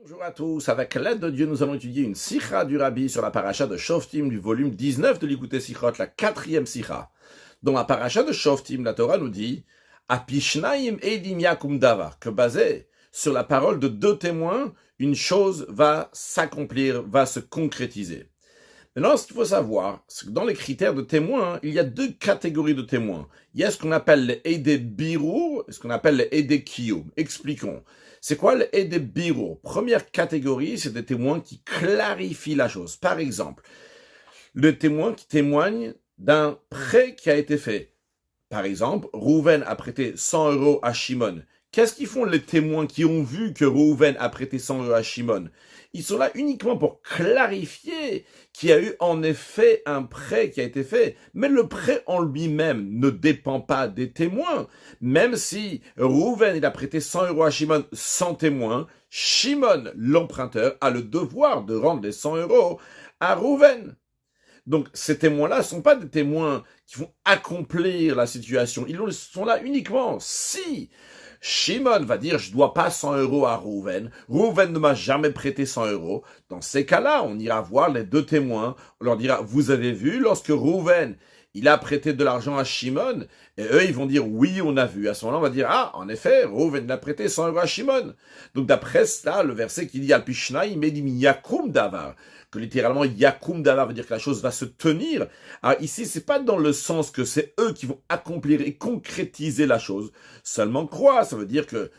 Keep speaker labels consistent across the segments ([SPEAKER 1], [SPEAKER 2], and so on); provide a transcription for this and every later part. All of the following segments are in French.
[SPEAKER 1] Bonjour à tous, avec l'aide de Dieu, nous allons étudier une sikha du Rabbi sur la paracha de Shoftim du volume 19 de l'Ikouté Sichot, la quatrième sikha. Dans la paracha de Shoftim, la Torah nous dit Apishnaim edim yakum davar, que basé sur la parole de deux témoins, une chose va s'accomplir, va se concrétiser. Maintenant, ce qu'il faut savoir, c'est que dans les critères de témoins, il y a deux catégories de témoins. Il y a ce qu'on appelle les Edé Birour et ce qu'on appelle les Edé Kiyum. Expliquons. C'est quoi les Edé Birour? Première catégorie, c'est des témoins qui clarifient la chose. Par exemple, le témoin qui témoigne d'un prêt qui a été fait. Par exemple, Rouven a prêté 100 euros à Shimon. Qu'est-ce qu'ils font les témoins qui ont vu que Rouven a prêté 100 euros à Shimon? Ils sont là uniquement pour clarifier qu'il y a eu en effet un prêt qui a été fait. Mais le prêt en lui-même ne dépend pas des témoins. Même si Rouven il a prêté 100 euros à Shimon sans témoin, Shimon, l'emprunteur, a le devoir de rendre les 100 euros à Rouven. Donc, ces témoins-là ne sont pas des témoins qui vont accomplir la situation. Ils sont là uniquement si Shimon va dire « je ne dois pas 100 euros à Rouven. Rouven ne m'a jamais prêté 100 euros. » Dans ces cas-là, on ira voir les deux témoins. On leur dira « vous avez vu, lorsque Rouven il a prêté de l'argent à Shimon, et eux, ils vont dire, oui, on a vu. À ce moment-là, on va dire, ah, en effet, Rouven a prêté 100 euros à Shimon. Donc, d'après cela, le verset qui dit, Al-Pishna, il met Yakum Davar, que littéralement, Yakum Davar veut dire que la chose va se tenir. Alors, ici, c'est pas dans le sens que c'est eux qui vont accomplir et concrétiser la chose. Seulement croire, ça veut dire que,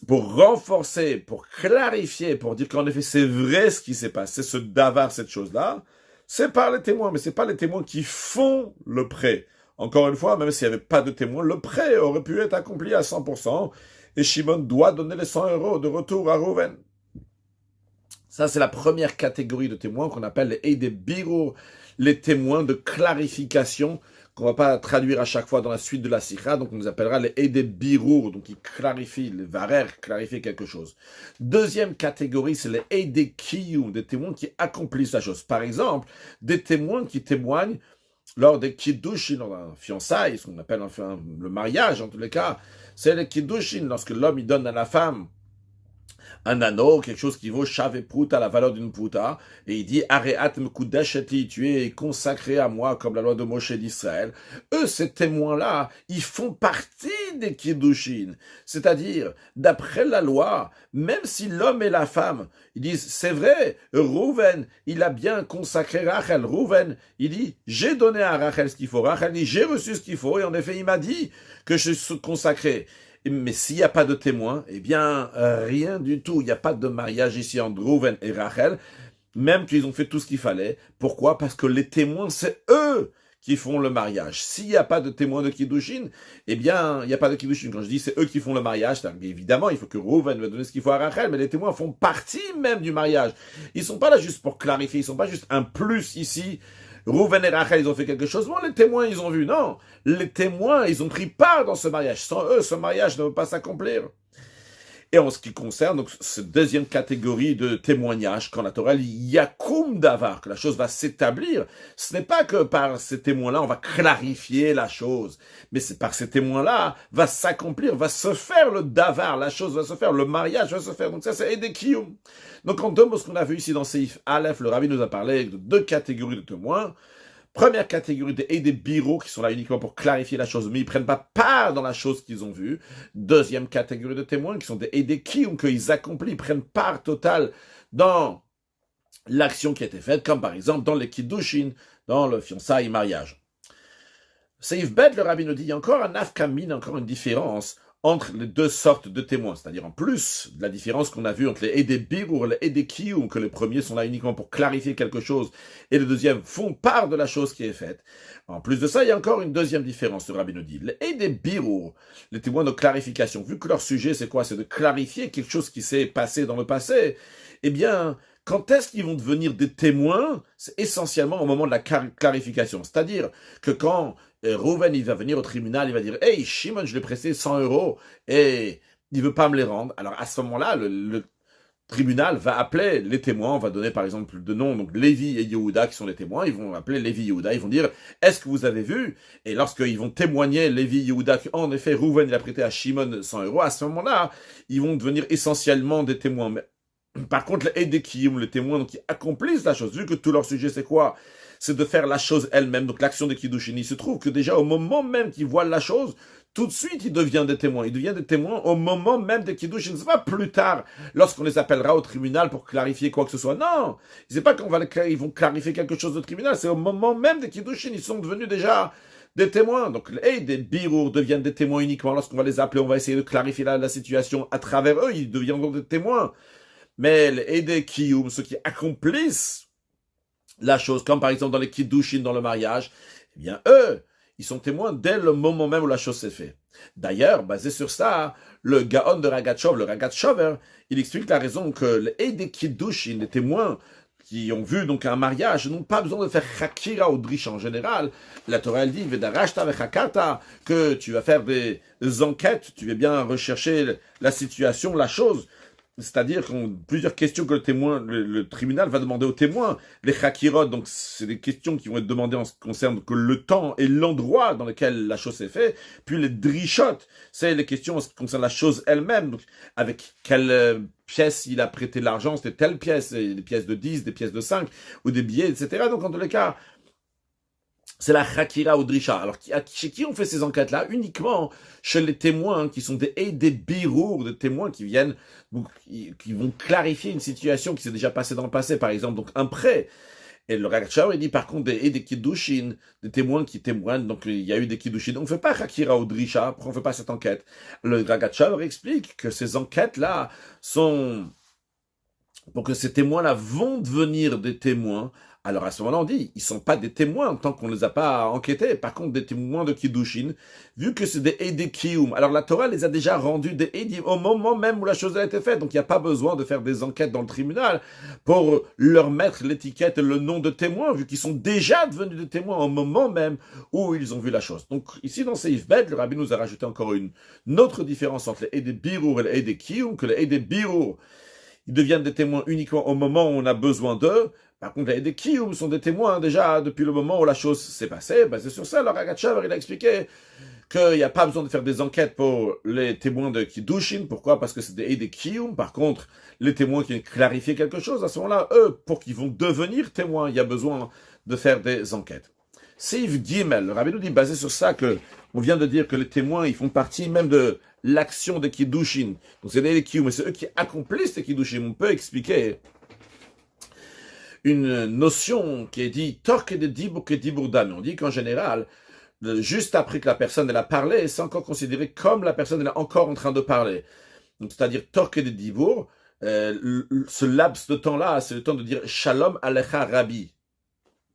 [SPEAKER 1] pour renforcer, pour clarifier, pour dire qu'en effet, c'est vrai ce qui s'est passé, ce Davar, cette chose-là, c'est par les témoins, mais c'est pas les témoins qui font le prêt. Encore une fois, même s'il n'y avait pas de témoins, le prêt aurait pu être accompli à 100%, et Shimon doit donner les 100 euros de retour à Rouven. Ça, c'est la première catégorie de témoins qu'on appelle les Eidei Birour, les témoins de clarification, qu'on va pas traduire à chaque fois dans la suite de la sikha, donc on les appellera les Eidei Birour, donc ils clarifient, les varer clarifient quelque chose. Deuxième catégorie, c'est les Eidei Kiyum, des témoins qui accomplissent la chose. Par exemple, des témoins qui témoignent lors des kiddushin, lors d'un fiançailles, ce qu'on appelle enfin le mariage en tous les cas, c'est les kiddushin, lorsque l'homme il donne à la femme un anneau, quelque chose qui vaut shave pruta, la valeur d'une pruta, et il dit Areat mekudasheti, tu es consacré à moi comme la loi de Moshe d'Israël. Eux, ces témoins-là, ils font partie des kiddushin, c'est-à-dire d'après la loi, même si l'homme et la femme, ils disent c'est vrai, Rouven, il a bien consacré Rachel. Rouven, il dit j'ai donné à Rachel ce qu'il faut. Rachel dit j'ai reçu ce qu'il faut, et en effet, il m'a dit que je suis consacré. Mais s'il n'y a pas de témoin, eh bien, rien du tout. Il n'y a pas de mariage ici entre Rouven et Rachel, même qu'ils ont fait tout ce qu'il fallait. Pourquoi? Parce que les témoins, c'est eux qui font le mariage. S'il n'y a pas de témoin de Kiddushin, eh bien, il n'y a pas de Kiddushin. Quand je dis c'est eux qui font le mariage, évidemment, il faut que Rouven va donner ce qu'il faut à Rachel, mais les témoins font partie même du mariage. Ils ne sont pas là juste pour clarifier, ils ne sont pas juste un plus ici. Rouven et Rachel, ils ont fait quelque chose. Bon, les témoins, ils ont vu. Non, les témoins, ils ont pris part dans ce mariage. Sans eux, ce mariage ne peut pas s'accomplir. Et en ce qui concerne donc cette deuxième catégorie de témoignage, quand la Torah dit Yakum Davar, que la chose va s'établir, ce n'est pas que par ces témoins-là, on va clarifier la chose, mais c'est par ces témoins-là, va s'accomplir, va se faire le Davar, la chose va se faire, le mariage va se faire. Donc ça, c'est Eidei Kiyum. Donc en deux mots, ce qu'on a vu ici dans Seif Aleph, le Rabbi nous a parlé de deux catégories de témoins. Première catégorie des Eidei Birour qui sont là uniquement pour clarifier la chose, mais ils prennent pas part dans la chose qu'ils ont vue. Deuxième catégorie de témoins qui sont des Eidei Kiyum, qu'ils accomplissent, ils prennent part totale dans l'action qui a été faite, comme par exemple dans les Kiddushin, dans le fiançailles mariage. Seif Bet, le Rabbi nous dit, il y a encore un afkamin, encore une différence entre les deux sortes de témoins, c'est-à-dire en plus de la différence qu'on a vue entre les Eidei Birour et les Eidei Kiyum, que les premiers sont là uniquement pour clarifier quelque chose, et les deuxièmes font part de la chose qui est faite. En plus de ça, il y a encore une deuxième différence, le Rabbi nous dit. Les Eidei Birour, les témoins de clarification, vu que leur sujet c'est quoi? C'est de clarifier quelque chose qui s'est passé dans le passé, eh bien, quand est-ce qu'ils vont devenir des témoins? C'est essentiellement au moment de la clarification. C'est-à-dire que quand Rouven, il va venir au tribunal, il va dire « Hey, Shimon, je l'ai pressé 100 euros et il veut pas me les rendre. » Alors à ce moment-là, le tribunal va appeler les témoins, on va donner par exemple deux noms, donc Lévi et Yehuda qui sont les témoins, ils vont appeler Lévi et Yehuda, ils vont dire « Est-ce que vous avez vu ?» Et lorsqu'ils vont témoigner, Lévi et Yehuda, qu'en effet, Rouven, il a prêté à Shimon 100 euros, à ce moment-là, ils vont devenir essentiellement des témoins. Par contre, les Edekiyum, les témoins donc, qui accomplissent la chose, vu que tout leur sujet c'est quoi? C'est de faire la chose elle-même, donc l'action de Kiddushin. Il se trouve que déjà au moment même qu'ils voient la chose, tout de suite ils deviennent des témoins. Ils deviennent des témoins au moment même des Kiddushin. C'est pas plus tard, lorsqu'on les appellera au tribunal pour clarifier quoi que ce soit. Non, c'est pas ils vont clarifier quelque chose au tribunal, c'est au moment même des Kiddushin. Ils sont devenus déjà des témoins. Donc, des birours deviennent des témoins uniquement lorsqu'on va les appeler. On va essayer de clarifier la situation à travers eux. Ils deviendront des témoins. Mais les Edei Kiyum, ceux qui accomplissent la chose, comme par exemple dans les Kiddushin, dans le mariage, eh bien, eux, ils sont témoins dès le moment même où la chose s'est faite. D'ailleurs, basé sur ça, le Gaon de Ragatchov, le Ragatchover, il explique la raison que les Edei Kiddushin, les témoins qui ont vu donc un mariage, n'ont pas besoin de faire Chakira ou Drish en général. La Torah, elle dit, Vedarashta vechakata, que tu vas faire des enquêtes, tu vas bien rechercher la situation, la chose. C'est-à-dire qu'on plusieurs questions que le témoin, le tribunal va demander aux témoins. Les chakirot, donc c'est des questions qui vont être demandées en ce qui concerne que le temps et l'endroit dans lequel la chose s'est faite. Puis les drishot, c'est les questions en ce qui concerne la chose elle-même. Donc avec quelle pièce il a prêté l'argent, c'était telle pièce, des pièces de 10, des pièces de 5, ou des billets, etc. Donc en tous les cas, c'est la Chakira ou Drisha. Alors, chez qui on fait ces enquêtes-là? Uniquement chez les témoins qui sont des birours, des témoins qui viennent, qui vont clarifier une situation qui s'est déjà passée dans le passé, par exemple, donc un prêt. Et le Ragatchav, il dit par contre des Kiddushin, des témoins qui témoignent, donc il y a eu des Kiddushin. Donc on ne fait pas Chakira ou Drisha, après on ne fait pas cette enquête. Le Ragatchav explique que ces enquêtes-là sont... pour que ces témoins-là vont devenir des témoins. Alors à ce moment-là, on dit, ils sont pas des témoins tant qu'on ne les a pas enquêtés. Par contre, des témoins de Kiddushin, vu que c'est des Edei Kiyum. Alors la Torah les a déjà rendus des Edim au moment même où la chose a été faite. Donc il n'y a pas besoin de faire des enquêtes dans le tribunal pour leur mettre l'étiquette et le nom de témoins, vu qu'ils sont déjà devenus des témoins au moment même où ils ont vu la chose. Donc ici dans Seif Bet, le rabbi nous a rajouté encore une autre différence entre les Edei Birour et les Edei Kiyum, que les Edei Birour, ils deviennent des témoins uniquement au moment où on a besoin d'eux. Par contre, les Kiyum sont des témoins déjà depuis le moment où la chose s'est passée. Basé sur ça, le Ragatchav, il a expliqué qu'il n'y a pas besoin de faire des enquêtes pour les témoins de Kiddushin. Pourquoi? Parce que c'est des Kiyum. Par contre, les témoins qui ont clarifié quelque chose, à ce moment-là, eux, pour qu'ils vont devenir témoins, il y a besoin de faire des enquêtes. Seif Gimel, le rabbi nous dit, basé sur ça, que on vient de dire que les témoins, ils font partie même de l'action des Kiddushin. Donc c'est des Kiyum, mais c'est eux qui accomplissent les Kiddushin. On peut expliquer une notion qui est dit torque de dibur que dibur dame. On dit qu'en général, juste après que la personne elle a parlé, c'est encore considéré comme la personne elle est encore en train de parler. Donc c'est-à-dire torque de dibur, ce laps de temps-là, c'est le temps de dire shalom alecha rabbi,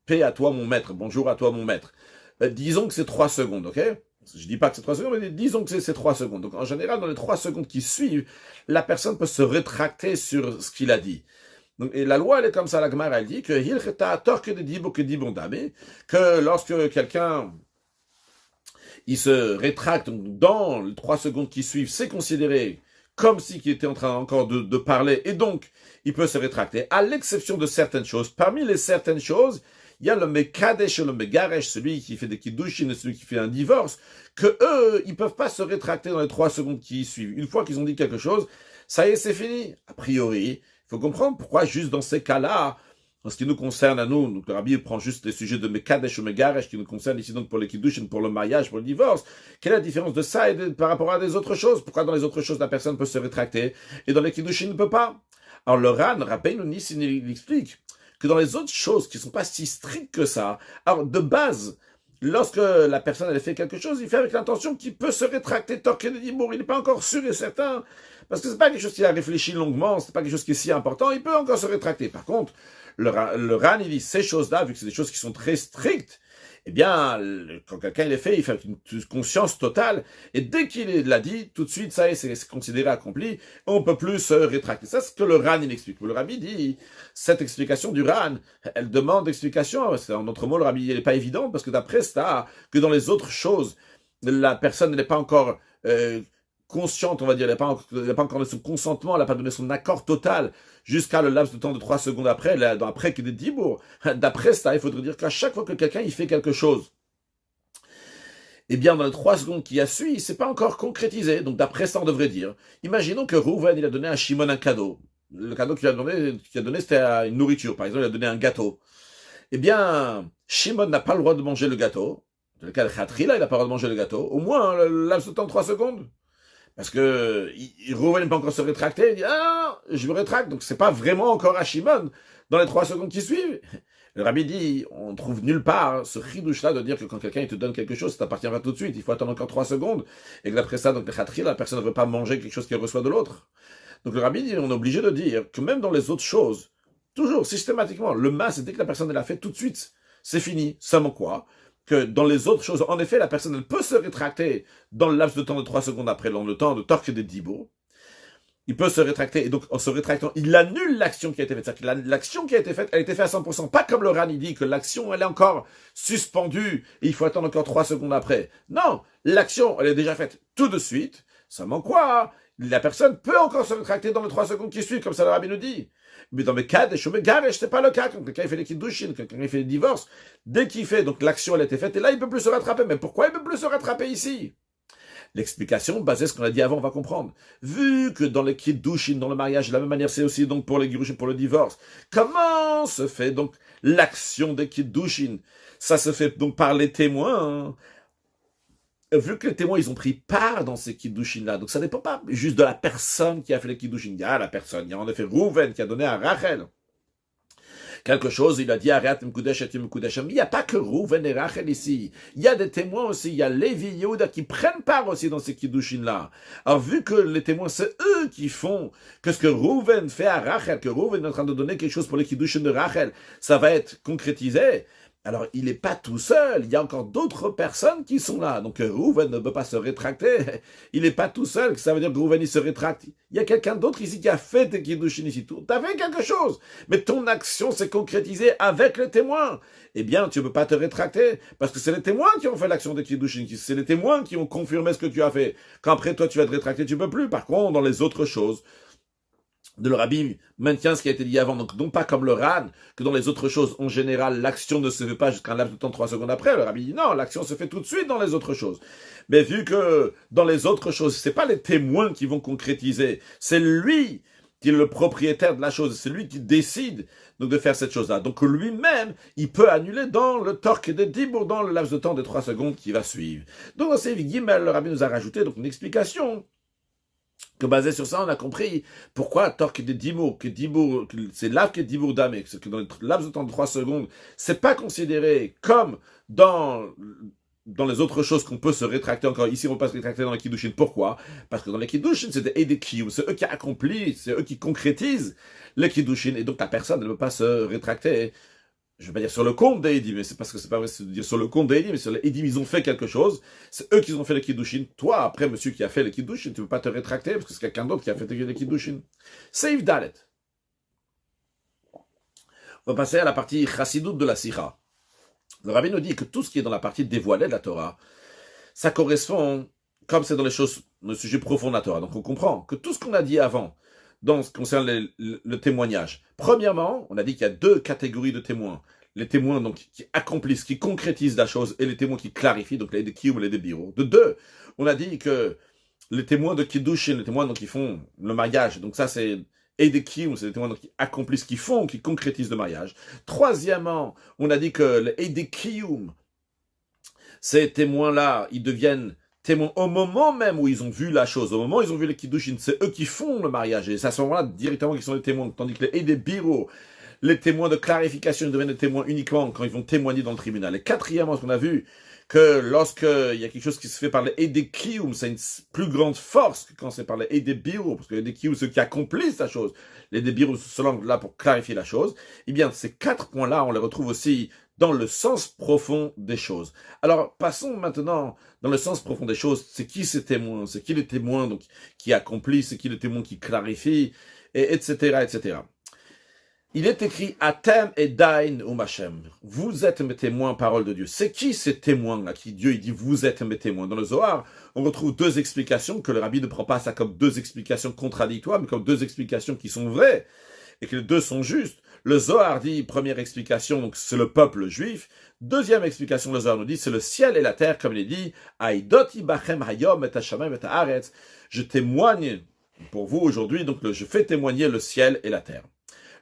[SPEAKER 1] paix à toi mon maître, bonjour à toi mon maître. Disons que c'est 3 secondes, ok? Je dis pas que c'est 3 secondes, mais disons que c'est 3 secondes. Donc en général, dans les 3 secondes qui suivent, la personne peut se rétracter sur ce qu'il a dit. Donc, et la loi, elle est comme ça, la Gemara, elle dit que lorsque quelqu'un, il se rétracte dans les 3 secondes qui suivent, c'est considéré comme s'il était en train encore de parler, et donc, il peut se rétracter, à l'exception de certaines choses. Parmi les certaines choses, il y a le Mekadesh et le Megaresh, celui qui fait des Kiddushin et celui qui fait un divorce, que eux, ils peuvent pas se rétracter dans les 3 secondes qui suivent. Une fois qu'ils ont dit quelque chose, ça y est, c'est fini. A priori, il faut comprendre pourquoi juste dans ces cas-là, en ce qui nous concerne à nous, donc le rabbi prend juste les sujets de Mekadesh ou Megaresh qui nous concernent ici donc pour les Kiddushin, pour le mariage, pour le divorce. Quelle est la différence de ça par rapport à des autres choses? Pourquoi dans les autres choses la personne peut se rétracter et dans les Kiddushin ne peut pas? Alors le Ran, Rabbi Nounis, il explique que dans les autres choses qui ne sont pas si strictes que ça, alors de base, lorsque la personne elle fait quelque chose, il fait avec l'intention qu'il peut se rétracter, torquer de Dibour, il n'est pas encore sûr et certain, parce que c'est pas quelque chose qu'il a réfléchi longuement, c'est pas quelque chose qui est si important, il peut encore se rétracter. Par contre, le Ran, il dit ces choses-là, vu que c'est des choses qui sont très strictes, eh bien, quand quelqu'un les fait, il fait avec une conscience totale, et dès qu'il l'a dit, tout de suite, ça y est, c'est considéré accompli, on peut plus se rétracter. Ça, c'est ce que le Ran, il explique. Le Rabbi dit, cette explication du Ran, elle demande explication, en d'autres mots, le Rabbi, elle n'est pas évidente, parce que d'après ça, que dans les autres choses, la personne n'est pas encore consciente, on va dire, elle n'a pas encore donné son consentement, elle n'a pas donné son accord total jusqu'à le laps de temps de 3 secondes après, après qu'il ait dit Dibour. D'après ça, il faudrait dire qu'à chaque fois que quelqu'un il fait quelque chose, eh bien, dans les 3 secondes qui a suivi, c'est pas encore concrétisé. Donc, d'après ça, on devrait dire, imaginons que Rouven, il a donné à Shimon un cadeau. Le cadeau qu'il a donné, c'était une nourriture. Par exemple, il a donné un gâteau. Eh bien, Shimon n'a pas le droit de manger le gâteau. Dans le cas de Khatrila, il n'a pas le droit de manger le gâteau. Au moins, le laps de temps de 3 secondes. Parce que Rouven n'est pas encore se rétracter. Il dit, ah, je me rétracte. Donc, c'est pas vraiment encore à Shimon dans les 3 secondes qui suivent. Le rabbi dit, on trouve nulle part ce chidouche-là de dire que quand quelqu'un te donne quelque chose, ça t'appartient pas tout de suite. Il faut attendre encore 3 secondes. Et que d'après ça, donc, le Khatrila, la personne ne veut pas manger quelque chose qu'elle reçoit de l'autre. Donc, le rabbi dit, on est obligé de dire que même dans les autres choses, toujours, systématiquement, le mas, c'est dès que la personne l'a fait tout de suite. C'est fini. Seulement quoi? Que dans les autres choses, en effet, la personne elle peut se rétracter dans le laps de temps de 3 secondes après, dans le temps de torque des dibours. Il peut se rétracter, et donc en se rétractant, il annule l'action qui a été faite. C'est-à-dire que l'action qui a été faite, elle a été faite à 100%. Pas comme le RAN, il dit que l'action, elle est encore suspendue, et il faut attendre encore 3 secondes après. Non, l'action, elle est déjà faite tout de suite. Seulement quoi? La personne peut encore se rétracter dans les 3 secondes qui suivent, comme ça le rabbi nous dit. Mais dans le cas des Shomegaresh, c'est pas le cas. Quand quelqu'un fait les Kiddushin, quand quelqu'un fait le divorce, dès qu'il fait, donc l'action elle a été faite, et là il peut plus se rattraper. Mais pourquoi il peut plus se rattraper ici? L'explication basée sur ce qu'on a dit avant, on va comprendre. Vu que dans les Kiddushin, dans le mariage, de la même manière c'est aussi donc pour les Girushin, pour le divorce. Comment se fait donc l'action des Kiddushin? Ça se fait donc par les témoins. Vu que les témoins, ils ont pris part dans ces kiddushin-là, donc ça dépend pas juste de la personne qui a fait les kiddushin. Il y a la personne, il y a en effet Rouven qui a donné à Rachel quelque chose, il a dit Ariat Mkudesh et Mkudesh. Mais il n'y a pas que Rouven et Rachel ici. Il y a des témoins aussi, il y a Lévi et Yehuda qui prennent part aussi dans ces kiddushin-là. Alors vu que les témoins, c'est eux qui font que ce que Rouven fait à Rachel, que Rouven est en train de donner quelque chose pour les kiddushin de Rachel, ça va être concrétisé. Alors, il n'est pas tout seul, il y a encore d'autres personnes qui sont là. Donc, Rouven ne peut pas se rétracter. Il n'est pas tout seul, ça veut dire que Rouven, il se rétracte. Il y a quelqu'un d'autre ici qui a fait tes kiddushin ici. Tu as fait quelque chose, mais ton action s'est concrétisée avec les témoins. Eh bien, tu ne peux pas te rétracter, parce que c'est les témoins qui ont fait l'action des kiddushin. C'est les témoins qui ont confirmé ce que tu as fait. Quand après, toi, tu vas te rétracter, tu ne peux plus. Par contre, dans les autres choses, de le rabbi maintient ce qui a été dit avant, donc non pas comme le RAN, que dans les autres choses, en général, l'action ne se fait pas jusqu'à un laps de temps de 3 secondes après. Le rabbi dit non, l'action se fait tout de suite dans les autres choses. Mais vu que dans les autres choses, c'est pas les témoins qui vont concrétiser, c'est lui qui est le propriétaire de la chose, c'est lui qui décide donc de faire cette chose-là. Donc lui-même, il peut annuler dans le torque des dibour, dans le laps de temps de 3 secondes qui va suivre. Donc dans ces Gimel, le rabbi nous a rajouté donc une explication que basé sur ça, on a compris pourquoi torque des dibour, c'est lav que dibour d'amé, que dans le laps de temps de 3 secondes, c'est pas considéré comme dans les autres choses qu'on peut se rétracter encore. Ici, on peut pas se rétracter dans les kiddushin. Pourquoi? Parce que dans les kiddushin, c'est des edekiyum, c'est eux qui accomplissent, c'est eux qui concrétisent les kiddushin, et donc la personne ne peut pas se rétracter. Je vais pas dire sur le compte des Edim, mais c'est parce que c'est pas vrai de dire sur le compte des Edim, mais sur les Edim, ils ont fait quelque chose, c'est eux qui ont fait le Kiddushin. Toi, après, monsieur qui a fait le Kiddushin, tu ne peux pas te rétracter, parce que c'est quelqu'un d'autre qui a fait le Kiddushin. Seif Dalet. On va passer à la partie chassidoute de la Sikha. Le rabbi nous dit que tout ce qui est dans la partie dévoilée de la Torah, ça correspond, comme c'est dans les choses, le sujet profond de la Torah. Donc on comprend que tout ce qu'on a dit avant, dans ce qui concerne le témoignage. Premièrement, on a dit qu'il y a 2 catégories de témoins. Les témoins donc qui accomplissent, qui concrétisent la chose, et les témoins qui clarifient, donc les Kiyum et les Biro. De 2, on a dit que les témoins de Kiddushin, les témoins donc, qui font le mariage, donc ça c'est des Kiyum, c'est les témoins donc, qui accomplissent, qui font, qui concrétisent le mariage. Troisièmement, on a dit que les des Kiyum, ces témoins-là, ils deviennent témoins au moment même où ils ont vu la chose, au moment où ils ont vu les Kiddushin, c'est eux qui font le mariage, et c'est à ce moment-là directement qu'ils sont les témoins, tandis que les Biro, les témoins de clarification, ils deviennent des témoins uniquement quand ils vont témoigner dans le tribunal. Et quatrièmement, ce qu'on a vu, que lorsqu'il y a quelque chose qui se fait par les Edekiyum, c'est une plus grande force que quand c'est par les Edebiro, parce que les Edekiyum, ceux qui accomplissent la chose, les Edebiro sont là pour clarifier la chose. Eh bien, ces 4 points-là, on les retrouve aussi dans le sens profond des choses. Alors, passons maintenant dans le sens profond des choses. C'est qui ces témoins? C'est qui les témoins donc, qui accomplissent? C'est qui les témoins qui clarifient? Et etc., etc. Il est écrit Atem et Dain ou Machem. Vous êtes mes témoins, parole de Dieu. C'est qui ces témoins-là qui Dieu il dit vous êtes mes témoins? Dans le Zohar, on retrouve 2 explications que le rabbi ne prend pas ça comme 2 explications contradictoires, mais comme 2 explications qui sont vraies et que les 2 sont justes. Le Zohar dit première explication, donc c'est le peuple juif. Deuxième explication, le Zohar nous dit c'est le ciel et la terre, comme il est dit Aïdot ibachem hayom et hashamayim et haaretz. Je témoigne pour vous aujourd'hui, donc je fais témoigner le ciel et la terre.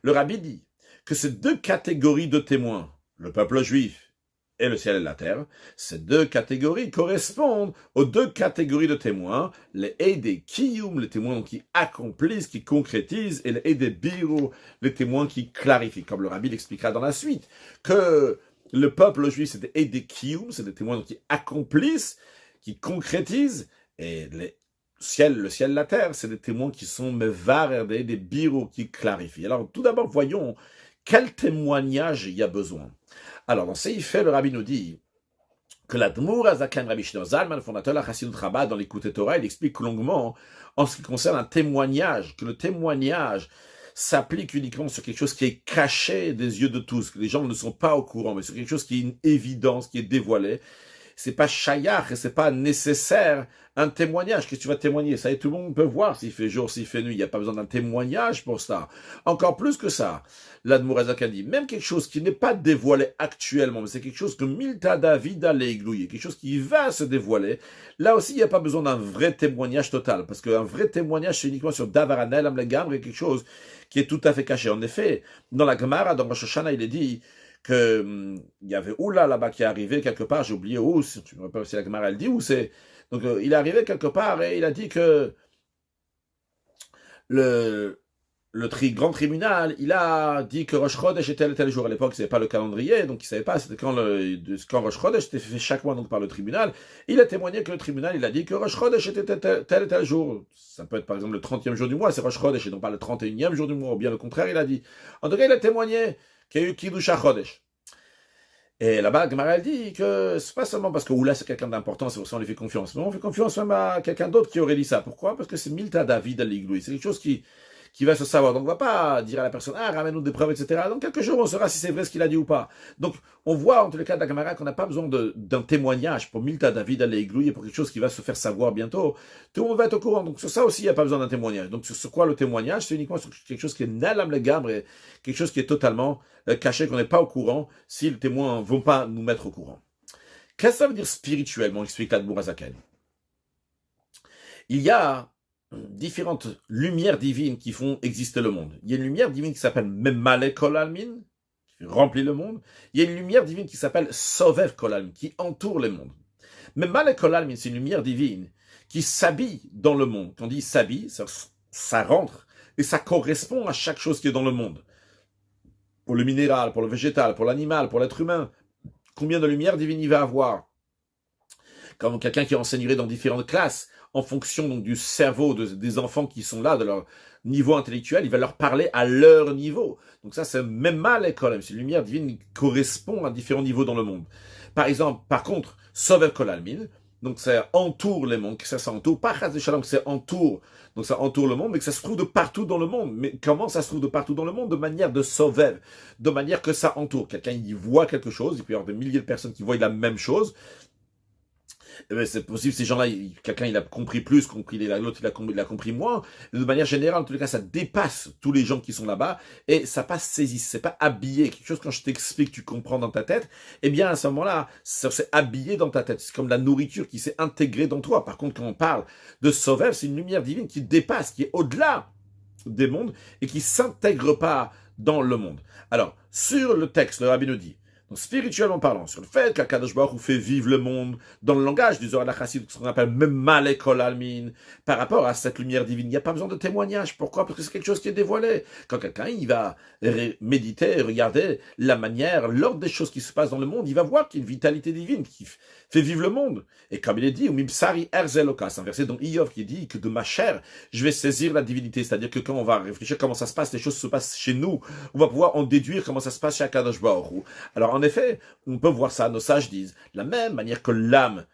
[SPEAKER 1] Le rabbi dit que ces deux catégories de témoins, le peuple juif et le ciel et la terre, ces deux catégories correspondent aux deux catégories de témoins, les Eidei Kiyum, les témoins qui accomplissent, qui concrétisent, et les Eidei Biru, les témoins qui clarifient, comme le rabbi l'expliquera dans la suite, que le peuple juif, c'est des Eidei Kiyum, c'est des témoins qui accomplissent, qui concrétisent, et le ciel, la terre, c'est des témoins qui sont mevarer, des Biru qui clarifient. Alors, tout d'abord, voyons quel témoignage il y a besoin. Alors, dans Seif, le rabbi nous dit que l'Admour Azakan Rabbi Shlomo Zalman, fondateur de la Chassidut Rabbah, dans l'Écoute Torah, il explique longuement en ce qui concerne un témoignage, que le témoignage s'applique uniquement sur quelque chose qui est caché des yeux de tous, que les gens ne sont pas au courant, mais sur quelque chose qui est une évidence, qui est dévoilé. C'est pas shayach et c'est pas nécessaire un témoignage. Qu'est-ce que tu vas témoigner? Ça y est, tout le monde peut voir s'il fait jour, s'il fait nuit. Il n'y a pas besoin d'un témoignage pour ça. Encore plus que ça, l'Admour Hazak a dit, même quelque chose qui n'est pas dévoilé actuellement, mais c'est quelque chose que Milta David a l'églouillé, quelque chose qui va se dévoiler. Là aussi, il n'y a pas besoin d'un vrai témoignage total, parce qu'un vrai témoignage, c'est uniquement sur Davaranel, Amlegam, quelque chose qui est tout à fait caché. En effet, dans la Gemara, dans Rosh Hashanah, il est dit que il y avait Oula là-bas qui est arrivé quelque part, j'ai oublié où, si tu me rappelles si la Gemara elle dit où c'est. Donc il est arrivé quelque part et il a dit que le grand tribunal, il a dit que Rosh Chodesh était tel jour. À l'époque, il ne savait pas le calendrier, donc il ne savait pas c'était quand Rosh Chodesh était fait chaque mois donc par le tribunal. Il a témoigné que le tribunal, il a dit que Rosh Chodesh était tel jour. Ça peut être par exemple le 30e jour du mois, c'est Rosh Chodesh et non pas le 31e jour du mois, ou bien le contraire, il a dit. En tout cas, il a témoigné qu'il y a eu Kiddush HaChodesh. Et là-bas, Gemara dit que c'est pas seulement parce que Oula c'est quelqu'un d'important, c'est pour ça qu'on lui fait confiance, mais on fait confiance même à quelqu'un d'autre qui aurait dit ça. Pourquoi? Parce que c'est Milta David al-Igloui. C'est quelque chose qui va se savoir. Donc on ne va pas dire à la personne, ah, ramène-nous des preuves, etc. Dans quelques jours, on saura si c'est vrai ce qu'il a dit ou pas. Donc on voit, en tous les cas, de la Gemara qu'on n'a pas besoin d'un témoignage pour Milta David al-Igloui et pour quelque chose qui va se faire savoir bientôt. Tout le monde va être au courant. Donc sur ça aussi, il n'y a pas besoin d'un témoignage. Donc sur quoi le témoignage? C'est uniquement sur quelque chose qui est nalam le gabre et quelque chose qui est totalement caché, qu'on n'est pas au courant, si les témoins ne vont pas nous mettre au courant. Qu'est-ce que ça veut dire spirituellement, explique l'Admour Hazaken. Il y a différentes lumières divines qui font exister le monde. Il y a une lumière divine qui s'appelle Memale Kol Almin, qui remplit le monde. Il y a une lumière divine qui s'appelle Sovev Kol Almin, qui entoure le monde. Memale Kol Almin, c'est une lumière divine qui s'habille dans le monde. Quand on dit s'habille, ça rentre et ça correspond à chaque chose qui est dans le monde. Pour le minéral, pour le végétal, pour l'animal, pour l'être humain. Combien de lumière divine il va avoir? Comme quelqu'un qui enseignerait dans différentes classes, en fonction donc du cerveau des enfants qui sont là, de leur niveau intellectuel, il va leur parler à leur niveau. Donc ça, c'est même mal l'école, c'est une lumière divine qui correspond à différents niveaux dans le monde. Par contre, Sovev Kol Almin, donc ça entoure les mondes, ça entoure, pas Chas Shalom, ça entoure, donc ça entoure le monde, mais que ça se trouve de partout dans le monde. Mais comment ça se trouve de partout dans le monde? De manière de Sovev, de manière que ça entoure. Quelqu'un, il voit quelque chose, il peut y avoir des milliers de personnes qui voient la même chose. C'est possible, ces gens-là, quelqu'un il a compris plus, l'autre il a compris moins. De manière générale, en tous les cas, ça dépasse tous les gens qui sont là-bas et ça pas saisi, c'est pas habillé. Quelque chose quand je t'explique, tu comprends dans ta tête. Eh bien, à ce moment-là, c'est habillé dans ta tête. C'est comme la nourriture qui s'est intégrée dans toi. Par contre, quand on parle de Sovev, c'est une lumière divine qui dépasse, qui est au-delà des mondes et qui s'intègre pas dans le monde. Alors, sur le texte, le rabbi nous dit, donc, spirituellement parlant, sur le fait qu'Akadosh Baruch Hu fait vivre le monde dans le langage du Zohar Chassidut, ce qu'on appelle Memale Kol Almin, par rapport à cette lumière divine, il n'y a pas besoin de témoignage. Pourquoi? Parce que c'est quelque chose qui est dévoilé. Quand quelqu'un il va méditer, regarder la manière, l'ordre des choses qui se passent dans le monde, il va voir qu'il y a une vitalité divine qui fait vivre le monde. Et comme il est dit, Mimsari Erzeloka, c'est un verset dans Iyov qui dit que de ma chair, je vais saisir la divinité. C'est-à-dire que quand on va réfléchir comment ça se passe, les choses se passent chez nous, on va pouvoir en déduire comment ça se passe chez Akadosh Baruch Hu. Alors, en effet, on peut voir ça, nos sages disent, la même manière que l'âme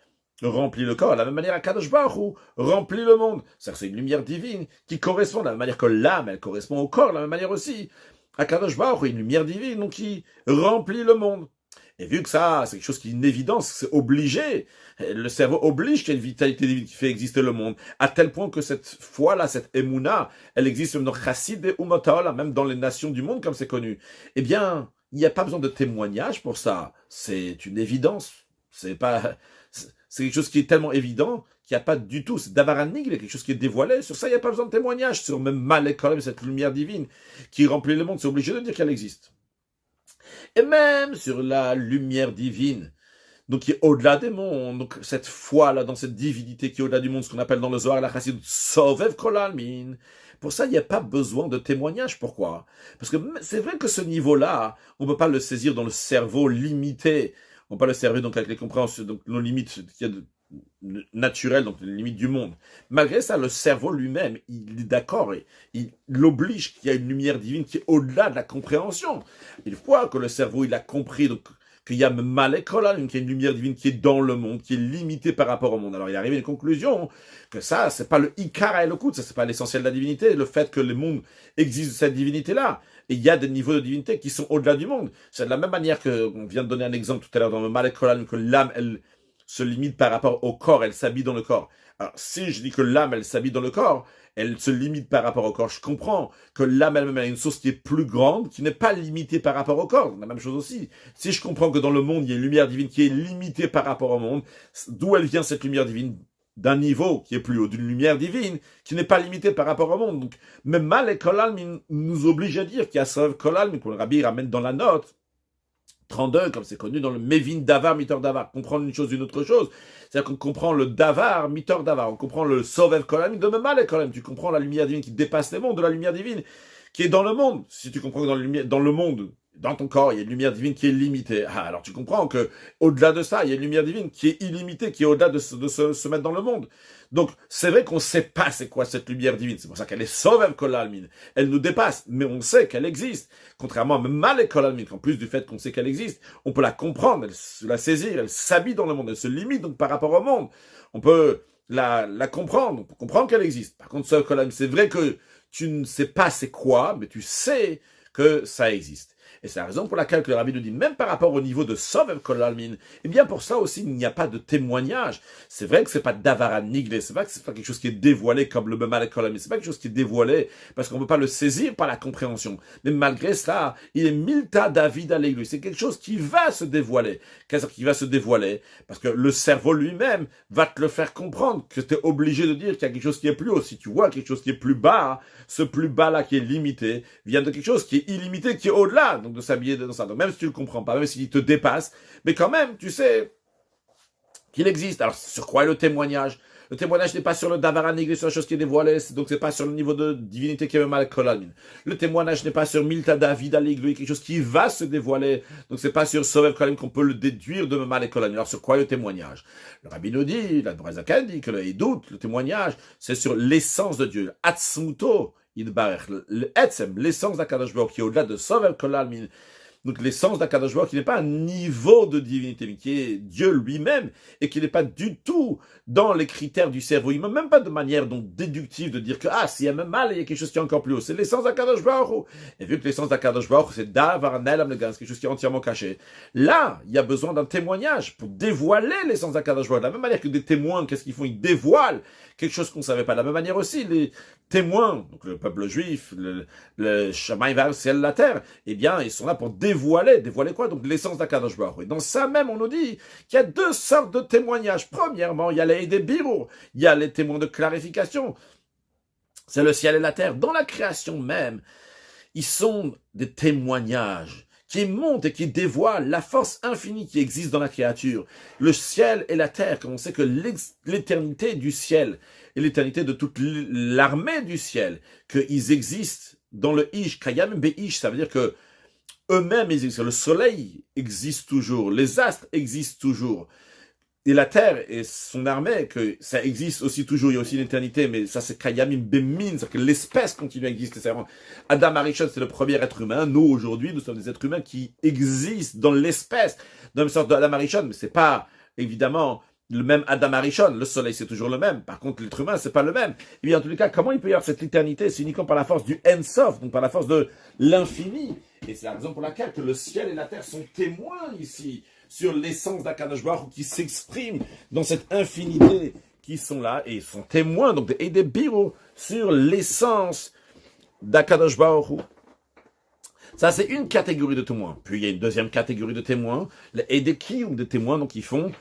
[SPEAKER 1] remplit le corps, la même manière Akadosh Baruch Hu remplit le monde. C'est une lumière divine qui correspond, de la même manière que l'âme, elle correspond au corps, de la même manière aussi. Akadosh Baruch Hu, une lumière divine, donc qui remplit le monde. Et vu que ça, c'est quelque chose qui est une évidence, c'est obligé, le cerveau oblige qu'il y ait une vitalité divine qui fait exister le monde, à tel point que cette foi-là, cette émouna, elle existe même dans Chassid et Umotaola, même dans les nations du monde, comme c'est connu. Eh bien, il n'y a pas besoin de témoignage pour ça. C'est une évidence. C'est quelque chose qui est tellement évident qu'il n'y a pas du tout, c'est Davaranigl, quelque chose qui est dévoilé, sur ça il n'y a pas besoin de témoignage, sur même Malek Olam, cette lumière divine qui remplit le monde, c'est obligé de dire qu'elle existe. Et même sur la lumière divine, donc qui est au-delà des mondes, donc cette foi-là, dans cette divinité qui est au-delà du monde, ce qu'on appelle dans le Zohar la Chassidut, Sovev Kol Almin. Pour ça, il n'y a pas besoin de témoignage. Pourquoi? Parce que c'est vrai que ce niveau-là, on ne peut pas le saisir dans le cerveau limité. On peut pas le servir donc avec les compréhensions, donc nos limites naturelles, donc les limites du monde. Malgré ça, le cerveau lui-même, il est d'accord, il l'oblige qu'il y a une lumière divine qui est au-delà de la compréhension. Une fois que le cerveau, il a compris, donc, qu'il y a Malekola, qu'il y a une lumière divine qui est dans le monde, qui est limitée par rapport au monde. Alors il arrive à une conclusion que ça, c'est pas le Ikar Elokut, ça c'est pas l'essentiel de la divinité, le fait que le monde existe de cette divinité-là. Et il y a des niveaux de divinité qui sont au-delà du monde. C'est de la même manière que, on vient de donner un exemple tout à l'heure dans le Malekola, que l'âme, elle se limite par rapport au corps, elle s'habille dans le corps. Alors si je dis que l'âme, elle s'habille dans le corps, elle se limite par rapport au corps. Je comprends que l'âme elle-même a une source qui est plus grande, qui n'est pas limitée par rapport au corps. La même chose aussi. Si je comprends que dans le monde, il y a une lumière divine qui est limitée par rapport au monde, d'où elle vient cette lumière divine? D'un niveau qui est plus haut, d'une lumière divine qui n'est pas limitée par rapport au monde. Donc, même mal et Kolalm nous oblige à dire qu'il y a Sav Kolalm, que le Rabbi ramène dans la note 32, comme c'est connu dans le Mevin Davar, Mitor Davar. Comprendre une chose d'une autre chose. C'est-à-dire qu'on comprend le Davar, Mitor Davar. On comprend le Sovev Kolam, de même mal et Kolam. Tu comprends la lumière divine qui dépasse les mondes, de la lumière divine qui est dans le monde. Si tu comprends que dans le monde, dans ton corps, il y a une lumière divine qui est limitée. Ah, alors tu comprends que au-delà de ça, il y a une lumière divine qui est illimitée, qui est au-delà de se mettre dans le monde. Donc, c'est vrai qu'on ne sait pas c'est quoi cette lumière divine. C'est pour ça qu'elle est Sovev Kolalmin. Elle nous dépasse, mais on sait qu'elle existe. Contrairement à Mal Kolalmin, qu'en plus du fait qu'on sait qu'elle existe, on peut la comprendre, la saisir, elle s'habille dans le monde, elle se limite donc par rapport au monde. On peut la comprendre, on peut comprendre qu'elle existe. Par contre, Sovev Kolalmin, c'est vrai que tu ne sais pas c'est quoi, mais tu sais que ça existe. Et c'est la raison pour laquelle le Rabbi nous dit, même par rapport au niveau de Sovev Kolalmin, eh bien pour ça aussi, il n'y a pas de témoignage. C'est vrai que c'est pas Davara Niglé, c'est vrai que c'est pas quelque chose qui est dévoilé comme le Memal Kolalmin, c'est pas quelque chose qui est dévoilé parce qu'on ne peut pas le saisir par la compréhension. Mais malgré cela, il est Milta David à l'église. C'est quelque chose qui va se dévoiler. Qu'est-ce qui va se dévoiler? Parce que le cerveau lui-même va te le faire comprendre, que tu es obligé de dire qu'il y a quelque chose qui est plus haut. Si tu vois quelque chose qui est plus bas, ce plus bas-là qui est limité, vient de quelque chose qui est illimité, qui est au-delà. Donc de s'habiller dans ça. Donc même si tu le comprends pas, même s'il te dépasse, mais quand même, tu sais qu'il existe. Alors sur quoi est le témoignage? Le témoignage n'est pas sur le Davaranigli, sur la chose qui est dévoilée, donc c'est pas sur le niveau de divinité qui est mal Kolalmin. Le témoignage n'est pas sur Milta David Aligli, quelque chose qui va se dévoiler, donc c'est pas sur Sovev Kolalmin qu'on peut le déduire de mal Kolalmin. Alors sur quoi est le témoignage? Le Rabbi nous dit, la Brazaka dit que le doute, le témoignage, c'est sur l'essence de Dieu, Atzmuto, l'essence d'Akadosh Baruch qui est au-delà de Sovev Kolalmin. Donc l'essence d'Akadosh Baruch qui n'est pas un niveau de divinité, mais qui est Dieu lui-même, et qui n'est pas du tout dans les critères du cerveau. Il ne même pas de manière donc déductive de dire que s'il y a même mal, il y a quelque chose qui est encore plus haut. C'est l'essence d'Akadosh Baruch. Et vu que l'essence d'Akadosh Baruch, c'est Davar Nelam Legan, c'est quelque chose qui est entièrement caché. Là, il y a besoin d'un témoignage pour dévoiler l'essence d'Akadosh Baruch. De la même manière que des témoins, qu'est-ce qu'ils font? Ils dévoilent quelque chose qu'on ne savait pas. De la même manière aussi, les témoins, donc le peuple juif, le Shamaï va le ciel, la terre, eh bien, ils sont là pour dévoiler quoi? Donc l'essence d'Akadosh Baruch Hu. Et dans ça même, on nous dit qu'il y a deux sortes de témoignages. Premièrement, il y a les Birur, il y a les témoins de clarification. C'est le ciel et la terre. Dans la création même, ils sont des témoignages qui montrent et qui dévoilent la force infinie qui existe dans la créature. Le ciel et la terre, comme on sait que l'éternité du ciel et l'éternité de toute l'armée du ciel, qu'ils existent dans le Ish, Kayam Beish, ça veut dire que eux-mêmes existent. Le soleil existe toujours, les astres existent toujours. Et la terre et son armée, que ça existe aussi toujours, il y a aussi une éternité, mais ça c'est Kayamim Bemin, c'est-à-dire que l'espèce continue à exister. Adam Arishon, c'est le premier être humain. Nous, aujourd'hui, nous sommes des êtres humains qui existent dans l'espèce, dans une sorte d'Adam Arishon, mais c'est pas, évidemment, le même Adam Arishon. Le soleil, c'est toujours le même. Par contre, l'être humain, c'est pas le même. Et bien, en tous les cas, comment il peut y avoir cette éternité? C'est uniquement par la force du En-Sof, donc par la force de l'infini. Et c'est la raison pour laquelle que le ciel et la terre sont témoins ici sur l'essence d'Akadosh Baruch Hu qui s'exprime dans cette infinité qui sont là et sont témoins donc et des Birur sur l'essence d'Akadosh Baruch Hu. Ça, c'est une catégorie de témoins. Puis, il y a une deuxième catégorie de témoins, les Edekim, des témoins donc qui font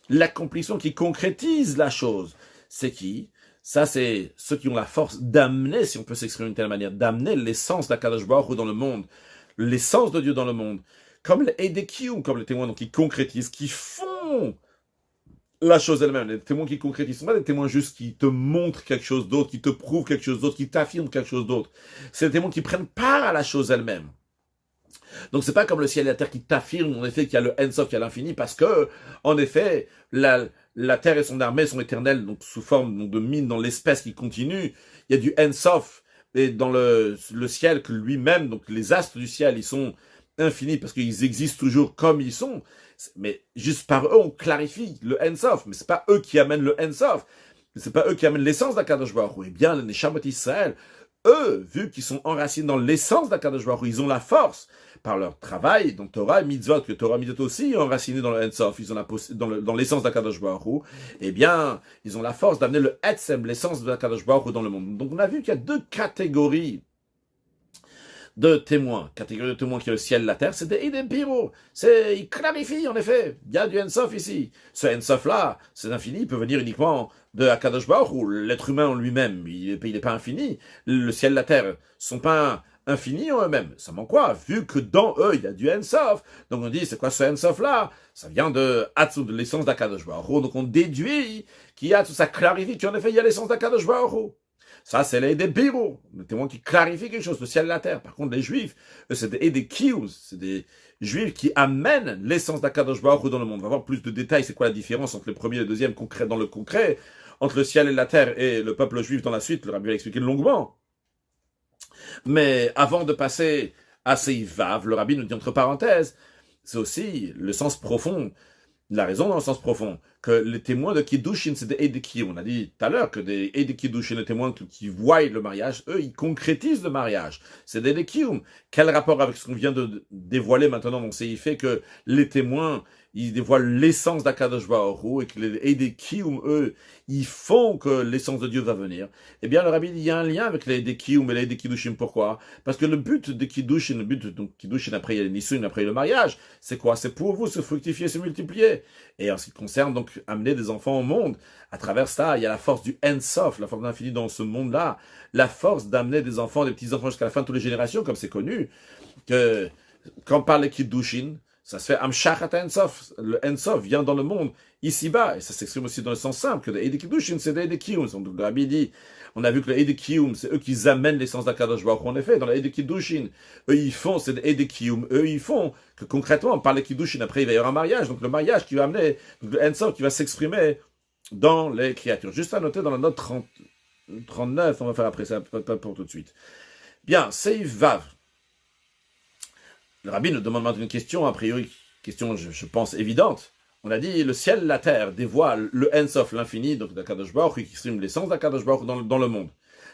[SPEAKER 1] l'accomplissement, qui concrétisent la chose. c'est qui? Ça, c'est ceux qui ont la force d'amener, si on peut s'exprimer d'une telle manière, d'amener l'essence d'Akadosh Baruch Hu dans le monde, l'essence de Dieu dans le monde. Comme les Edekium, comme les témoins donc, qui concrétisent, qui font la chose elle-même. Les témoins qui concrétisent, ce sont pas des témoins juste qui te montrent quelque chose d'autre, qui te prouvent quelque chose d'autre, qui t'affirment quelque chose d'autre. C'est des témoins qui prennent part à la chose elle-même. Donc c'est pas comme le ciel et la terre qui t'affirment en effet qu'il y a le Ensof, qu'il y a l'infini, parce que, en effet, la terre et son armée sont éternelles, donc sous forme donc, de mine dans l'espèce qui continue. Il y a du Ensof, et dans le ciel que lui-même, donc les astres du ciel, ils sont infinis parce qu'ils existent toujours comme ils sont. Mais juste par eux, on clarifie le Ensof. Mais c'est pas eux qui amènent le Ensof. C'est pas eux qui amènent l'essence d'Akadosh Baruch Hu. Eh bien, les Neshamot Israël, eux, vu qu'ils sont enracinés dans l'essence d'Akadosh Baruch Hu, ils ont la force par leur travail, donc Torah et Mitzvot, que Torah et Mitzvot aussi enracinés dans le Ensof, ils ont dans l'essence d'Akadosh Baruch Hu, eh bien, ils ont la force d'amener le Etzem, l'essence d'Akadosh Baruch Hu dans le monde. Donc on a vu qu'il y a deux catégories de témoins. Catégorie de témoins qui est le ciel et la terre, c'est des Idem Piro. Il clarifie, en effet. Il y a du Ensof ici. Ce Ensof-là, c'est infini, il peut venir uniquement de Akadosh Baruch Hu. L'être humain en lui-même, il n'est pas infini. Le ciel et la terre sont pas infinis en eux-mêmes. Ça manque quoi? Vu que dans eux, il y a du Ensof. Donc on dit, c'est quoi ce Ensof-là? Ça vient de Hatsu, de l'essence d'Akadosh Baruch Hu. Donc on déduit qu'il y a tout ça clarifie qu'en effet, il y a l'essence d'Akadosh Baruch Hu. Ça, c'est les Edebiro, les témoins qui clarifient quelque chose, le ciel et la terre. Par contre, les Juifs, eux, c'est des Edekius, c'est des Juifs qui amènent l'essence d'Akadosh Baruch Hu dans le monde. On va voir plus de détails, c'est quoi la différence entre le premier et le deuxième concret dans le concret, entre le ciel et la terre et le peuple juif dans la suite, le rabbi va expliquer longuement. Mais avant de passer à Seivav, le rabbi nous dit entre parenthèses, c'est aussi le sens profond, la raison dans le sens profond, que les témoins de Kiddushin, c'est des Edekium. On a dit tout à l'heure que des Edekiddushin, les témoins qui voient le mariage, eux, ils concrétisent le mariage. C'est des Edekium. Quel rapport avec ce qu'on vient de dévoiler maintenant? Donc, c'est il fait que les témoins, ils dévoilent l'essence d'Akadosh Baruch Hu et que les Edekium, eux, ils font que l'essence de Dieu va venir. Eh bien, le rabbi dit, il y a un lien avec les Edekium et les Edekiddushin. Pourquoi? Parce que le but de Kiddushin, le but, donc, Kiddushin, après il y a les Nisuin, après il y a le mariage, c'est quoi? C'est pour vous se fructifier, se multiplier. Et en ce qui concerne, donc, amener des enfants au monde, à travers ça, il y a la force du Ensof, la force de l'infini dans ce monde-là, la force d'amener des enfants, des petits-enfants jusqu'à la fin de toutes les générations, comme c'est connu, que, quand on parle de Kiddushin, ça se fait Amshachat Ensof. Le Ensof vient dans le monde, ici-bas. Et ça s'exprime aussi dans le sens simple, que les Edekiddushin, c'est des Edekium. Donc, le rabbi dit, on a vu que les Edekium, c'est eux qui amènent l'essence d'Akadosh Baruch Hu. En effet, dans les Edekiddushin, eux, ils font, c'est des Edekium. Eux, ils font que concrètement, par les Kiddushin, après, il va y avoir un mariage. Donc, le mariage qui va amener, donc, le Ensof qui va s'exprimer dans les créatures. Juste à noter dans la note 39, on va faire après ça, pas pour tout de suite. Bien, Seivav. Le rabbi nous demande maintenant une question, a priori, question, je pense, évidente. On a dit, le ciel et la terre dévoilent le Ensof, l'infini, donc d'Akadosh Baruch Hu, qui exprime l'essence d'Akadosh Baruch Hu dans le monde.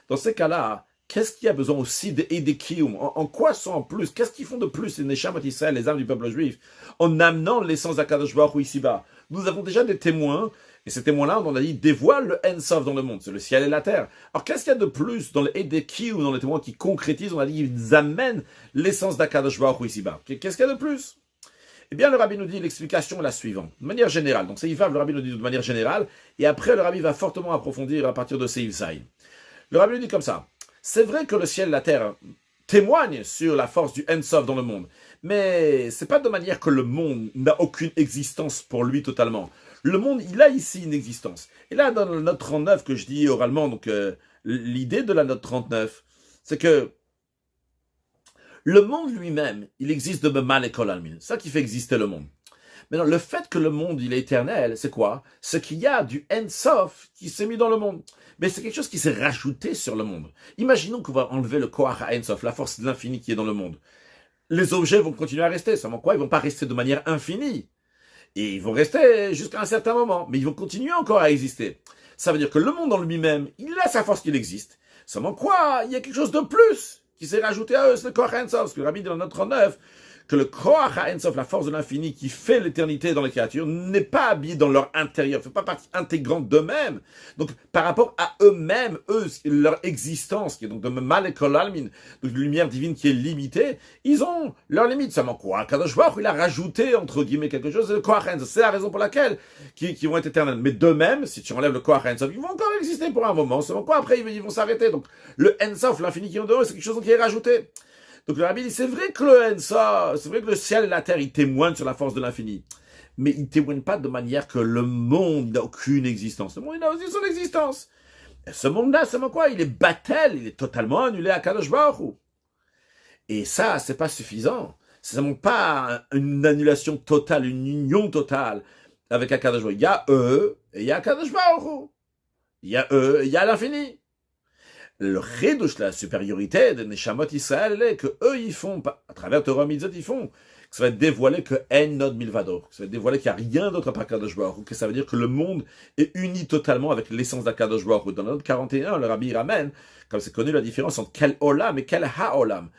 [SPEAKER 1] Dans ces cas-là, qu'est-ce qu'il y a besoin aussi des Edekium? En quoi sont en plus? Qu'est-ce qu'ils font de plus, les Neshamot Israël, les âmes du peuple juif, en amenant l'essence d'Akadosh Baruch Hu ici-bas? Nous avons déjà des témoins, et ces témoins-là, on a dit, dévoilent le Ensof dans le monde, c'est le ciel et la terre. Alors, qu'est-ce qu'il y a de plus dans les Edekium, dans les témoins qui concrétisent? On a dit, ils amènent l'essence d'Akadosh Baruch Hu ici-bas. Qu'est-ce qu'il y a de plus? Eh bien, le rabbi nous dit, l'explication est la suivante, de manière générale. Donc, Seivav, le rabbi nous dit de manière générale, et après, le rabbi va fortement approfondir à partir de Seivzaï. Le rabbi nous dit comme ça, c'est vrai que le ciel et la terre témoignent sur la force du Ensof dans le monde, mais c'est pas de manière que le monde n'a aucune existence pour lui totalement. Le monde, il a ici une existence. Et là, dans la note 39 que je dis oralement, donc l'idée de la note 39, c'est que le monde lui-même, il existe de Bemal et Kol Almin. C'est ça qui fait exister le monde. Maintenant, le fait que le monde, il est éternel, c'est quoi? C'est qu'il y a du Ensof qui s'est mis dans le monde. Mais c'est quelque chose qui s'est rajouté sur le monde. Imaginons qu'on va enlever le Koach à Ensof, la force de l'infini qui est dans le monde. Les objets vont continuer à rester. Seulement quoi? Ils vont pas rester de manière infinie. Et ils vont rester jusqu'à un certain moment. Mais ils vont continuer encore à exister. Ça veut dire que le monde en lui-même, il a sa force qu'il existe. Seulement quoi? Il y a quelque chose de plus qui s'est rajouté à eux, c'est le Koach Ensof. Parce que le rabbi dit dans notre 39 que le Koach HaEnsof, la force de l'infini qui fait l'éternité dans les créatures, n'est pas habillé dans leur intérieur, fait pas partie intégrante d'eux-mêmes. Donc, par rapport à eux-mêmes, leur existence, qui est donc de mal et kolalmin, donc une lumière divine qui est limitée, ils ont leurs limites. Seulement quoi, Kadosh Baruch Hu, il a rajouté, entre guillemets, quelque chose, le Koach HaEnsof. C'est la raison pour laquelle qui vont être éternels. Mais d'eux-mêmes, si tu enlèves le Koach HaEnsof, ils vont encore exister pour un moment. Seulement quoi, après, ils vont s'arrêter. Donc, le Ensof, l'infini qui est en dehors, c'est quelque chose qui est rajouté. Donc le rabbi dit, c'est vrai que le Ensof, c'est vrai que le ciel et la terre, ils témoignent sur la force de l'infini. Mais ils ne témoignent pas de manière que le monde n'a aucune existence. Le monde, il a aussi son existence. Et ce monde-là, c'est quoi? Il est battel, il est totalement annulé à Kadosh Baruch Hu. Et ça, c'est pas suffisant. C'est vraiment pas une annulation totale, une union totale avec Akadosh Baruch Hu. Il y a eux et il y a Akadosh Baruch Hu. Il y a eux et il y a l'infini. Le redouche, la supériorité des Neshamot Israël, est que eux, ils font, à travers Torah Mitzvot, ils font, que ça va être dévoilé que En Nod Milvado, que ça va être dévoilé qu'il n'y a rien d'autre par Kadosh Baruch Hu, que ça veut dire que le monde est uni totalement avec l'essence d'Akadosh Baruch Hu. Dans le Nod 41, le Rabbi ramène, comme c'est connu, la différence entre quel Olam et quel Ha-Olam.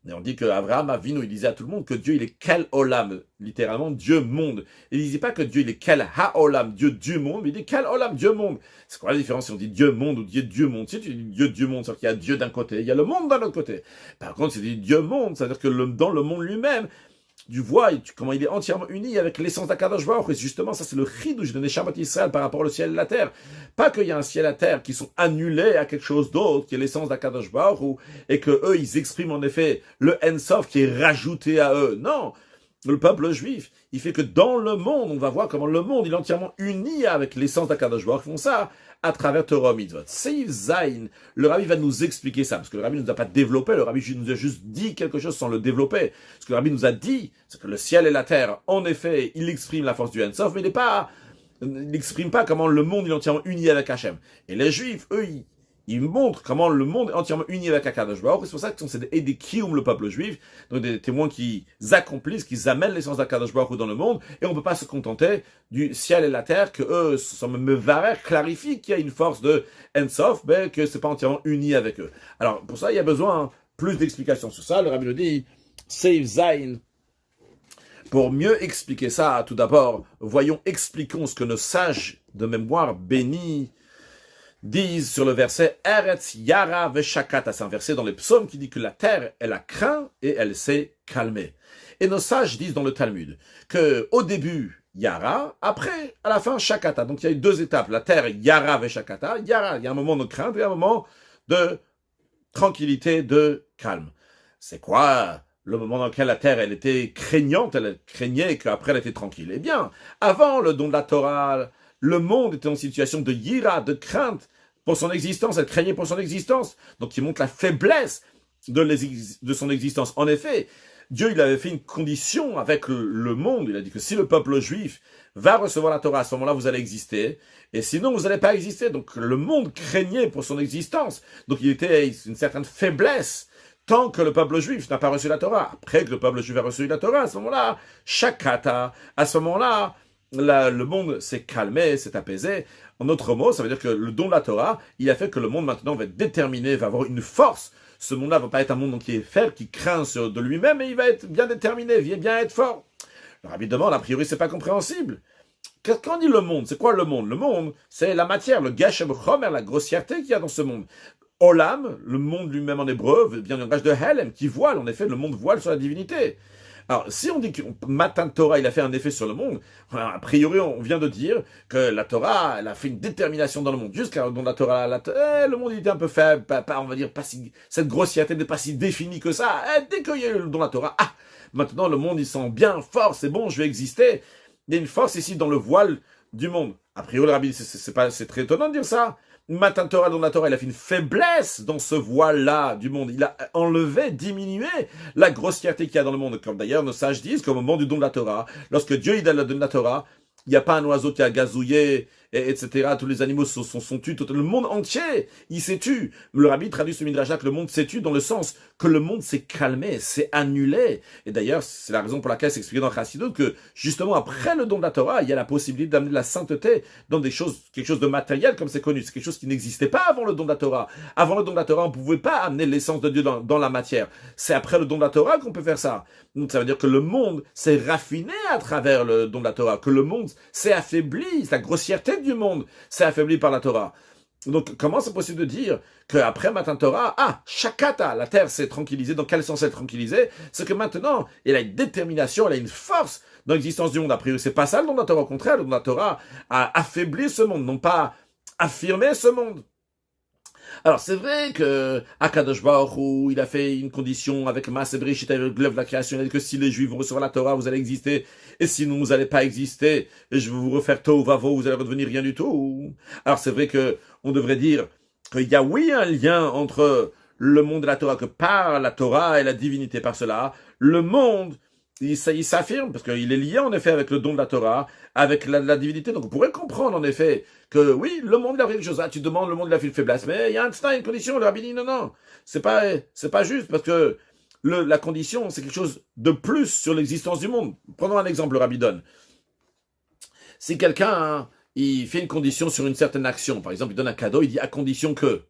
[SPEAKER 1] Et on dit que Abraham Avinu, il disait à tout le monde que Dieu, il est quel Olam, littéralement Dieu monde. Il ne disait pas que Dieu, il est quel Ha-Olam, Dieu monde, mais il dit quel Olam, Dieu monde. C'est quoi la différence si on dit Dieu monde ou Dieu monde? Si tu dis Dieu monde, c'est-à-dire qu'il y a Dieu d'un côté, il y a le monde d'un autre côté. Par contre, si tu dis Dieu monde, c'est-à-dire que dans le monde lui-même, tu vois comment il est entièrement uni avec l'essence d'Akadosh Baruch Hu. Et justement, ça c'est le chidouche de Neshamat Israël par rapport au ciel et la terre. Pas qu'il y a un ciel et la terre qui sont annulés à quelque chose d'autre, qui est l'essence d'Akadosh Baruch Hu, et que eux, ils expriment en effet le Ensof qui est rajouté à eux. Non, le peuple juif, il fait que dans le monde, on va voir comment le monde il est entièrement uni avec l'essence d'Akadosh Baruch Hu. Ils font ça à travers Torah Mitzvot. Seif Zayin, le rabbi va nous expliquer ça, parce que le rabbi ne nous a pas développé, le rabbi nous a juste dit quelque chose sans le développer. Ce que le rabbi nous a dit, c'est que le ciel et la terre, en effet, il exprime la force du Ensof, mais il n'exprime pas comment le monde est entièrement uni avec Hachem. Et les juifs, eux, ils montrent comment le monde est entièrement uni avec Akadosh Baruch Hu. C'est pour ça que c'est des kiyum, le peuple juif, donc des témoins qui accomplissent, qui amènent l'essence d'Akadosh Baruch Hu dans le monde, et on ne peut pas se contenter du ciel et la terre, que eux, sans me clarifient qu'il y a une force de Ensof, mais que c'est pas entièrement uni avec eux. Alors, pour ça, il y a besoin plus d'explications sur ça. Le rabbi nous dit, Seif Zayin. Pour mieux expliquer ça, tout d'abord, expliquons ce que nos sages de mémoire bénis disent sur le verset Eretz Yara Veshakata. C'est un verset dans les psaumes qui dit que la terre, elle a craint et elle s'est calmée. Et nos sages disent dans le Talmud que au début, Yara, après, à la fin, Shakata. Donc il y a eu deux étapes. La terre, Yara Veshakata. Yara, il y a un moment de crainte et un moment de tranquillité, de calme. C'est quoi le moment dans lequel la terre, elle était craignante, elle craignait qu'après elle était tranquille? Eh bien, avant le don de la Torah, le monde était en situation de yira, de crainte pour son existence, elle craignait pour son existence. Donc il montre la faiblesse de son existence. En effet, Dieu il avait fait une condition avec le monde. Il a dit que si le peuple juif va recevoir la Torah, à ce moment-là vous allez exister, et sinon vous n'allez pas exister. Donc le monde craignait pour son existence. Donc il était une certaine faiblesse tant que le peuple juif n'a pas reçu la Torah. Après que le peuple juif a reçu la Torah, à ce moment-là, Shakata, à ce moment-là, le monde s'est calmé, s'est apaisé. En d'autres mots, ça veut dire que le don de la Torah, il a fait que le monde maintenant va être déterminé, va avoir une force. Ce monde-là ne va pas être un monde qui est faible, qui craint de lui-même, mais il va être bien déterminé, bien être fort. Le rabbi demande, a priori, c'est pas compréhensible. Quand on dit le monde, c'est quoi le monde? Le monde, c'est la matière, le gashem chomer, la grossièreté qu'il y a dans ce monde. Olam, le monde lui-même en hébreu, vient du langage de Helem, qui voile, en effet, le monde voile sur la divinité. Alors, si on dit que Matan Torah, il a fait un effet sur le monde, a priori, on vient de dire que la Torah, elle a fait une détermination dans le monde. Jusqu'à le don de la Torah, le monde il était un peu faible, on va dire, cette grossièreté n'est pas si définie que ça. Dès qu'il y a eu le don de la Torah, maintenant le monde, il sent bien fort, c'est bon, je vais exister. Il y a une force ici dans le voile du monde. A priori, le rabbi, c'est très étonnant de dire ça. Matan Torah, don la Torah, il a fait une faiblesse dans ce voile-là du monde. Il a enlevé, diminué la grossièreté qu'il y a dans le monde. Comme d'ailleurs nos sages disent qu'au moment du don de la Torah, lorsque Dieu il donne le don de la Torah, il n'y a pas un oiseau qui a gazouillé etc. Tous les animaux sont tués, tout le monde entier, il s'est tué. Le rabbi traduit ce midrash que le monde s'est tué dans le sens que le monde s'est calmé, s'est annulé. Et d'ailleurs, c'est la raison pour laquelle c'est expliqué dans Chassidut que, justement, après le don de la Torah, il y a la possibilité d'amener de la sainteté dans quelque chose de matériel, comme c'est connu. C'est quelque chose qui n'existait pas avant le don de la Torah. Avant le don de la Torah, on ne pouvait pas amener l'essence de Dieu dans la matière. C'est après le don de la Torah qu'on peut faire ça. Donc ça veut dire que le monde s'est raffiné à travers le don de la Torah, que le monde s'est affaibli, la grossièreté du monde s'est affaiblie par la Torah. Donc comment c'est possible de dire qu'après Matan Torah, Shakata, la terre s'est tranquillisée, dans quel sens elle est tranquillisée? C'est que maintenant, elle a une détermination, elle a une force dans l'existence du monde. A priori, c'est pas ça le don de la Torah, au contraire, le don de la Torah a affaibli ce monde, non pas affirmé ce monde. Alors, c'est vrai que Akadosh Baruch Hu, il a fait une condition avec Maaseh Bereshit, avec l'œuvre de la création. Il a dit que si les Juifs vont recevoir la Torah, vous allez exister. Et sinon, vous n'allez pas exister. Et je vais vous refaire Tohu Vavo, vous allez redevenir rien du tout. Alors, c'est vrai que on devrait dire qu'il y a, oui, un lien entre le monde de la Torah, que par la Torah et la divinité, par cela, le monde, il s'affirme, parce qu'il est lié, en effet, avec le don de la Torah, avec la divinité. Donc, on pourrait comprendre, en effet, que oui, le monde, il a fait quelque chose. Tu demandes, le monde, il a fait une faiblesse. Mais il y a une condition. Le rabbi dit, non. C'est pas juste, parce que la condition, c'est quelque chose de plus sur l'existence du monde. Prenons un exemple, le rabbi donne. Si quelqu'un, il fait une condition sur une certaine action, par exemple, il donne un cadeau, il dit à condition que.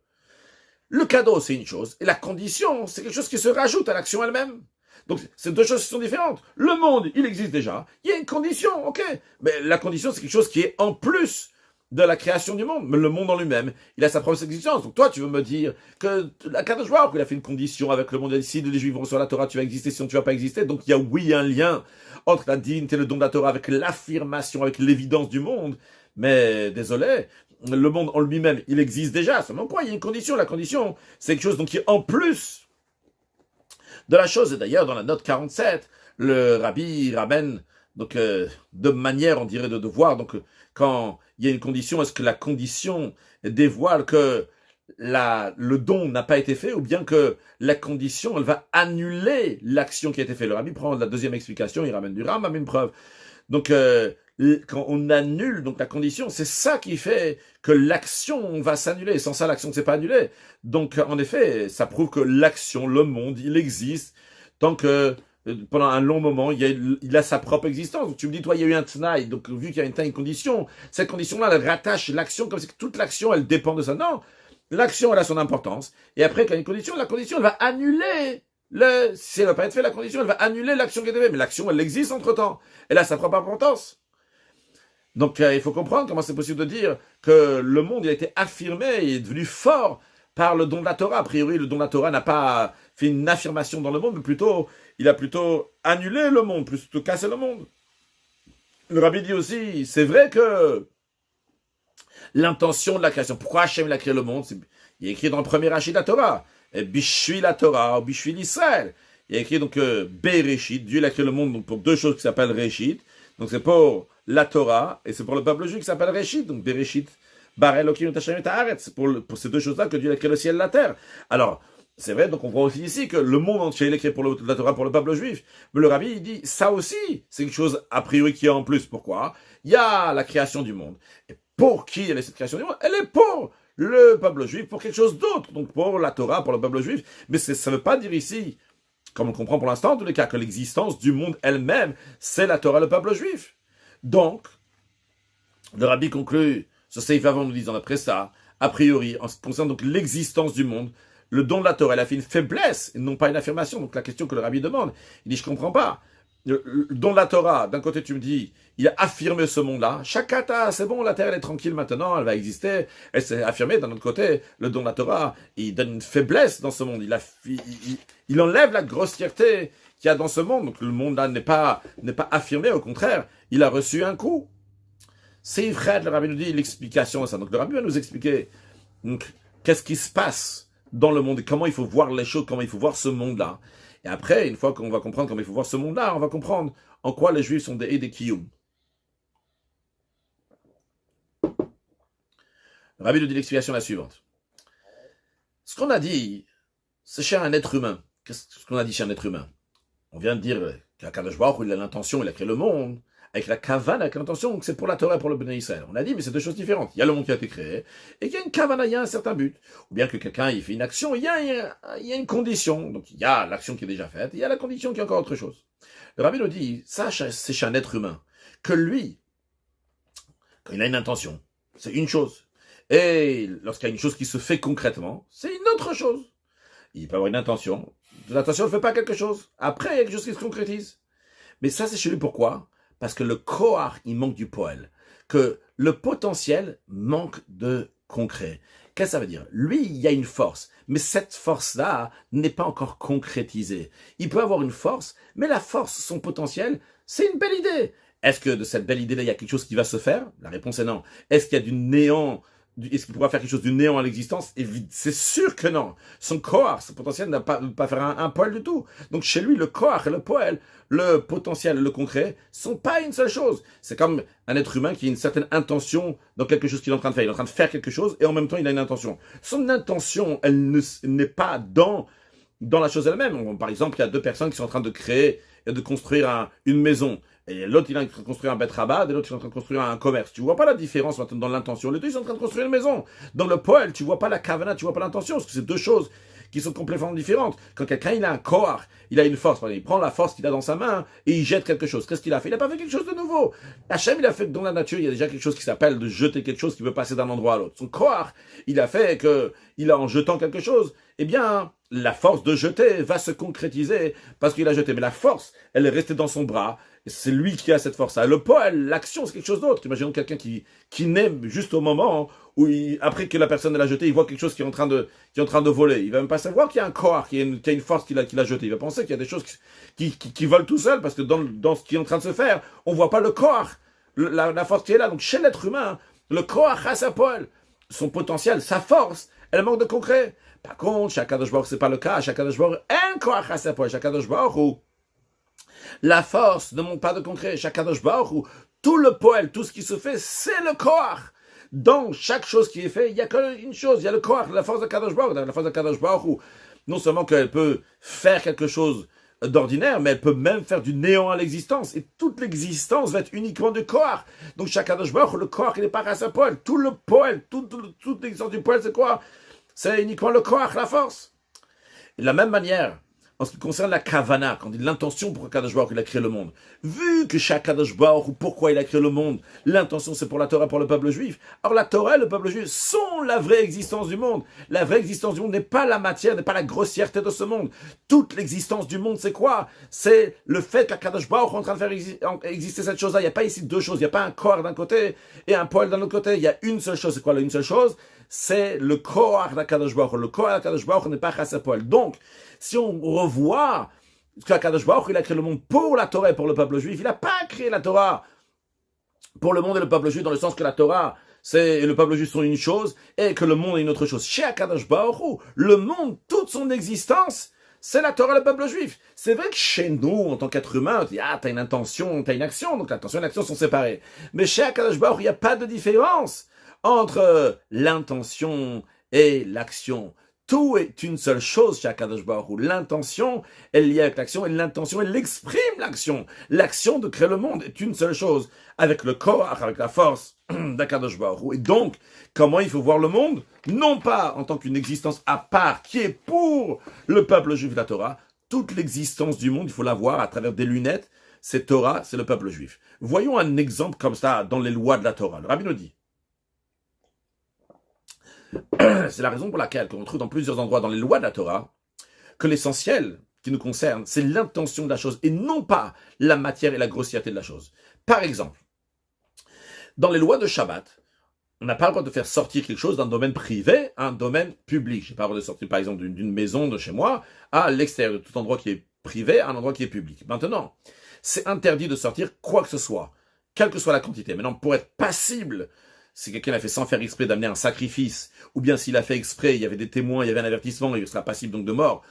[SPEAKER 1] Le cadeau, c'est une chose, et la condition, c'est quelque chose qui se rajoute à l'action elle-même. Donc, c'est deux choses qui sont différentes. Le monde, il existe déjà. Il y a une condition, ok. Mais la condition, c'est quelque chose qui est en plus de la création du monde. Mais le monde en lui-même, il a sa propre existence. Donc, toi, tu veux me dire que la Kadosh Baruch Hu, il a fait une condition avec le monde. Si les Juifs vont sur la Torah, tu vas exister. Sinon, tu vas pas exister. Donc, il y a, oui, un lien entre la divinité et le don de la Torah avec l'affirmation, avec l'évidence du monde. Mais, désolé, le monde en lui-même, il existe déjà. Seulement quoi? Il y a une condition. La condition, c'est quelque chose donc, qui est en plus de la chose. Et d'ailleurs, dans la note 47, le rabbi ramène, donc, de manière, on dirait, de devoir. Donc, quand il y a une condition, est-ce que la condition dévoile que le don n'a pas été fait, ou bien que la condition, elle va annuler l'action qui a été faite? Le rabbi prend la deuxième explication, il ramène du Rambam, une preuve. Donc, quand on annule donc la condition, c'est ça qui fait que l'action va s'annuler. Sans ça, l'action ne s'est pas annulée. Donc, en effet, ça prouve que l'action, le monde, il existe tant que pendant un long moment, il a sa propre existence. Donc, tu me dis, toi, il y a eu un tnaï, donc vu qu'il y a une condition, cette condition-là, elle rattache l'action comme si toute l'action, elle dépend de ça. Non, l'action, elle a son importance. Et après, quand il y a une condition, la condition, elle va annuler si elle ne va pas être faite, la condition, elle va annuler l'action qui a été faite. Mais l'action, elle existe entre-temps. Elle a sa propre importance. Donc, il faut comprendre comment c'est possible de dire que le monde il a été affirmé et est devenu fort par le don de la Torah. A priori, le don de la Torah n'a pas fait une affirmation dans le monde, mais plutôt, il a plutôt annulé le monde, plutôt cassé le monde. Le rabbi dit aussi, c'est vrai que l'intention de la création, pourquoi Hachem a créé le monde, il est écrit dans le premier Rachid de la Torah, Bishui la Torah, Bishui l'Israël. Il est écrit donc Bereshit, Dieu a créé le monde donc, pour deux choses qui s'appellent Reshit. Donc c'est pour la Torah et c'est pour le peuple juif qui s'appelle Reshit. Donc Bereshit, Bar Elohim Hashem et Haaretz. C'est pour ces deux choses-là que Dieu a créé le ciel et la terre. Alors, c'est vrai, donc on voit aussi ici que le monde entier est créé pour la Torah, pour le peuple juif. Mais le rabbi, il dit, ça aussi, c'est quelque chose a priori qui est en plus. Pourquoi? Il y a la création du monde. Et pour qui elle est cette création du monde? Elle est pour le peuple juif, pour quelque chose d'autre. Donc pour la Torah, pour le peuple juif. Mais ça ne veut pas dire ici, comme on comprend pour l'instant, en tous les cas, que l'existence du monde elle-même, c'est la Torah, le peuple juif. Donc, le rabbi conclut, ce Seif avant nous disant après ça, a priori, en ce qui concerne donc l'existence du monde, le don de la Torah, elle a fait une faiblesse, et non pas une affirmation. Donc la question que le rabbi demande, il dit, je comprends pas. Le don de la Torah, d'un côté tu me dis, il a affirmé ce monde-là, Shakata, c'est bon, la terre elle est tranquille maintenant, elle va exister, elle s'est affirmée. D'un autre côté, le don de la Torah, il donne une faiblesse dans ce monde, il enlève la grossièreté qu'il y a dans ce monde, donc le monde là n'est pas affirmé, au contraire, il a reçu un coup. C'est Fred, le rabbi nous dit l'explication de ça. Donc le rabbi va nous expliquer donc, qu'est-ce qui se passe dans le monde et comment il faut voir les choses, comment il faut voir ce monde-là. Et après, une fois qu'on va comprendre comment il faut voir ce monde-là, on va comprendre en quoi les Juifs sont des Kiyum. Le rabbi nous dit l'explication la suivante. Ce qu'on a dit, c'est chez un être humain. Qu'est-ce qu'on a dit chez un être humain? On vient de dire qu'Akadosh Baruch Hu, il a l'intention, il a créé le monde, avec la kavana, avec l'intention, donc c'est pour la Torah, pour le Bnei Israël. On a dit, mais c'est deux choses différentes. Il y a le monde qui a été créé, et il y a une kavana, il y a un certain but. Ou bien que quelqu'un, il fait une action, il y a une condition. Donc il y a l'action qui est déjà faite, il y a la condition qui est encore autre chose. Le rabbi nous dit, sache, c'est chez un être humain, que lui, quand il a une intention, c'est une chose. Et lorsqu'il y a une chose qui se fait concrètement, c'est une autre chose. Il peut avoir une intention. L'intention ne fait pas quelque chose. Après, il y a quelque chose qui se concrétise. Mais ça, c'est chez lui. Pourquoi? Parce que le koar, il manque du poël. Que le potentiel manque de concret. Qu'est-ce que ça veut dire? Lui, il y a une force. Mais cette force-là n'est pas encore concrétisée. Il peut avoir une force, mais la force, son potentiel, c'est une belle idée. Est-ce que de cette belle idée-là, il y a quelque chose qui va se faire? La réponse est non. Est-ce qu'il y a du néant? Est-ce qu'il pourra faire quelque chose du néant à l'existence? C'est sûr que non. Son corps, son potentiel n'a pas faire un poil du tout. Donc chez lui, le corps et le poil, le potentiel et le concret, sont pas une seule chose. C'est comme un être humain qui a une certaine intention dans quelque chose qu'il est en train de faire. Il est en train de faire quelque chose et en même temps, il a une intention. Son intention, elle n'est pas dans la chose elle-même. Par exemple, il y a deux personnes qui sont en train de créer et de construire une maison. Et l'autre, il est en train de construire un bet rabat, et l'autre, il est en train de construire un commerce. Tu vois pas la différence maintenant dans l'intention. Les deux, ils sont en train de construire une maison. Dans le poël, tu vois pas la kavana, tu vois pas l'intention, parce que c'est deux choses qui sont complètement différentes. Quand quelqu'un, il a un corps, il a une force, il prend la force qu'il a dans sa main et il jette quelque chose. Qu'est-ce qu'il a fait? Il n'a pas fait quelque chose de nouveau. Hachem, il a fait que dans la nature, il y a déjà quelque chose qui s'appelle de jeter quelque chose qui veut passer d'un endroit à l'autre. Son corps, il a fait que, il a en jetant quelque chose, eh bien, la force de jeter va se concrétiser parce qu'il a jeté. Mais la force, elle est restée dans son bras. C'est lui qui a cette force-là. Le poël, l'action, c'est quelque chose d'autre. Imaginons quelqu'un qui naît juste au moment où, après que la personne l'a jeté, il voit quelque chose qui est en train de voler. Il va même pas savoir qu'il y a un corps, qu'il y a une force qui l'a jeté. Il va penser qu'il y a des choses qui volent tout seul parce que dans ce qui est en train de se faire, on voit pas le corps, la force qui est là. Donc chez l'être humain, le corps a sa poêle, son potentiel, sa force, elle manque de concret. Par contre, chez Akadosh Baruch, c'est pas le cas. Chez Akadosh Baruch, un corps a sa poêle. Chez Akadosh Baruch, la force ne montre pas de concret. Chez Akadosh Baruch, tout le poêle, tout ce qui se fait, c'est le corps. Dans chaque chose qui est faite, il y a qu'une chose, il y a le corps, la force de Kadosh Baruch. La force de Kadosh Baruch, non seulement qu'elle peut faire quelque chose d'ordinaire, mais elle peut même faire du néant à l'existence. Et toute l'existence va être uniquement du corps. Donc chaque Kadosh Baruch, le corps, il n'est pas à sa poêle. Tout le poêle, toute l'existence du poêle, c'est quoi? C'est uniquement le corps, la force. Et de la même manière, en ce qui concerne la kavana, quand on dit l'intention pour Kadosh Baruch il a créé le monde, vu que chaque Kadosh Baruch ou pourquoi il a créé le monde, l'intention c'est pour la Torah, pour le peuple juif. Alors la Torah et le peuple juif sont la vraie existence du monde. La vraie existence du monde n'est pas la matière, n'est pas la grossièreté de ce monde. Toute l'existence du monde, c'est quoi? C'est le fait qu'Akadosh Baruch est en train de faire exister cette chose-là. Il n'y a pas ici deux choses. Il n'y a pas un corps d'un côté et un poil d'un autre côté. Il y a une seule chose. C'est quoi une seule chose? C'est le corps d'Akadosh Baruch. Le corps d'Akadosh Baruch n'est pas chassa poil. Donc, si on revoit qu'Akadosh Baruch il a créé le monde pour la Torah et pour le peuple juif, il n'a pas créé la Torah pour le monde et le peuple juif dans le sens que la Torah et le peuple juif sont une chose et que le monde est une autre chose. Chez Akadosh Baruch, le monde, toute son existence, c'est la Torah et le peuple juif. C'est vrai que chez nous, en tant qu'être humain, t'as une intention, t'as une action, donc l'intention et l'action sont séparées. Mais chez Akadosh Baruch, il n'y a pas de différence entre l'intention et l'action. Tout est une seule chose chez Akadosh Baruch Hu. L'intention est liée avec l'action et l'intention, elle exprime l'action. L'action de créer le monde est une seule chose avec le corps, avec la force d'Akadosh Baruch Hu. Et donc, comment il faut voir le monde? Non pas en tant qu'une existence à part qui est pour le peuple juif de la Torah. Toute l'existence du monde, il faut la voir à travers des lunettes. C'est Torah, c'est le peuple juif. Voyons un exemple comme ça dans les lois de la Torah. Le Rabbi nous dit. C'est la raison pour laquelle on retrouve dans plusieurs endroits dans les lois de la Torah que l'essentiel qui nous concerne, c'est l'intention de la chose et non pas la matière et la grossièreté de la chose. Par exemple, dans les lois de Shabbat, on n'a pas le droit de faire sortir quelque chose d'un domaine privé à un domaine public. Je n'ai pas le droit de sortir par exemple d'une maison de chez moi à l'extérieur de tout endroit qui est privé à un endroit qui est public. Maintenant, c'est interdit de sortir quoi que ce soit, quelle que soit la quantité. Maintenant, pour être passible, si quelqu'un a fait sans faire exprès d'amener un sacrifice, ou bien s'il a fait exprès, il y avait des témoins, il y avait un avertissement, il sera passible donc de mort.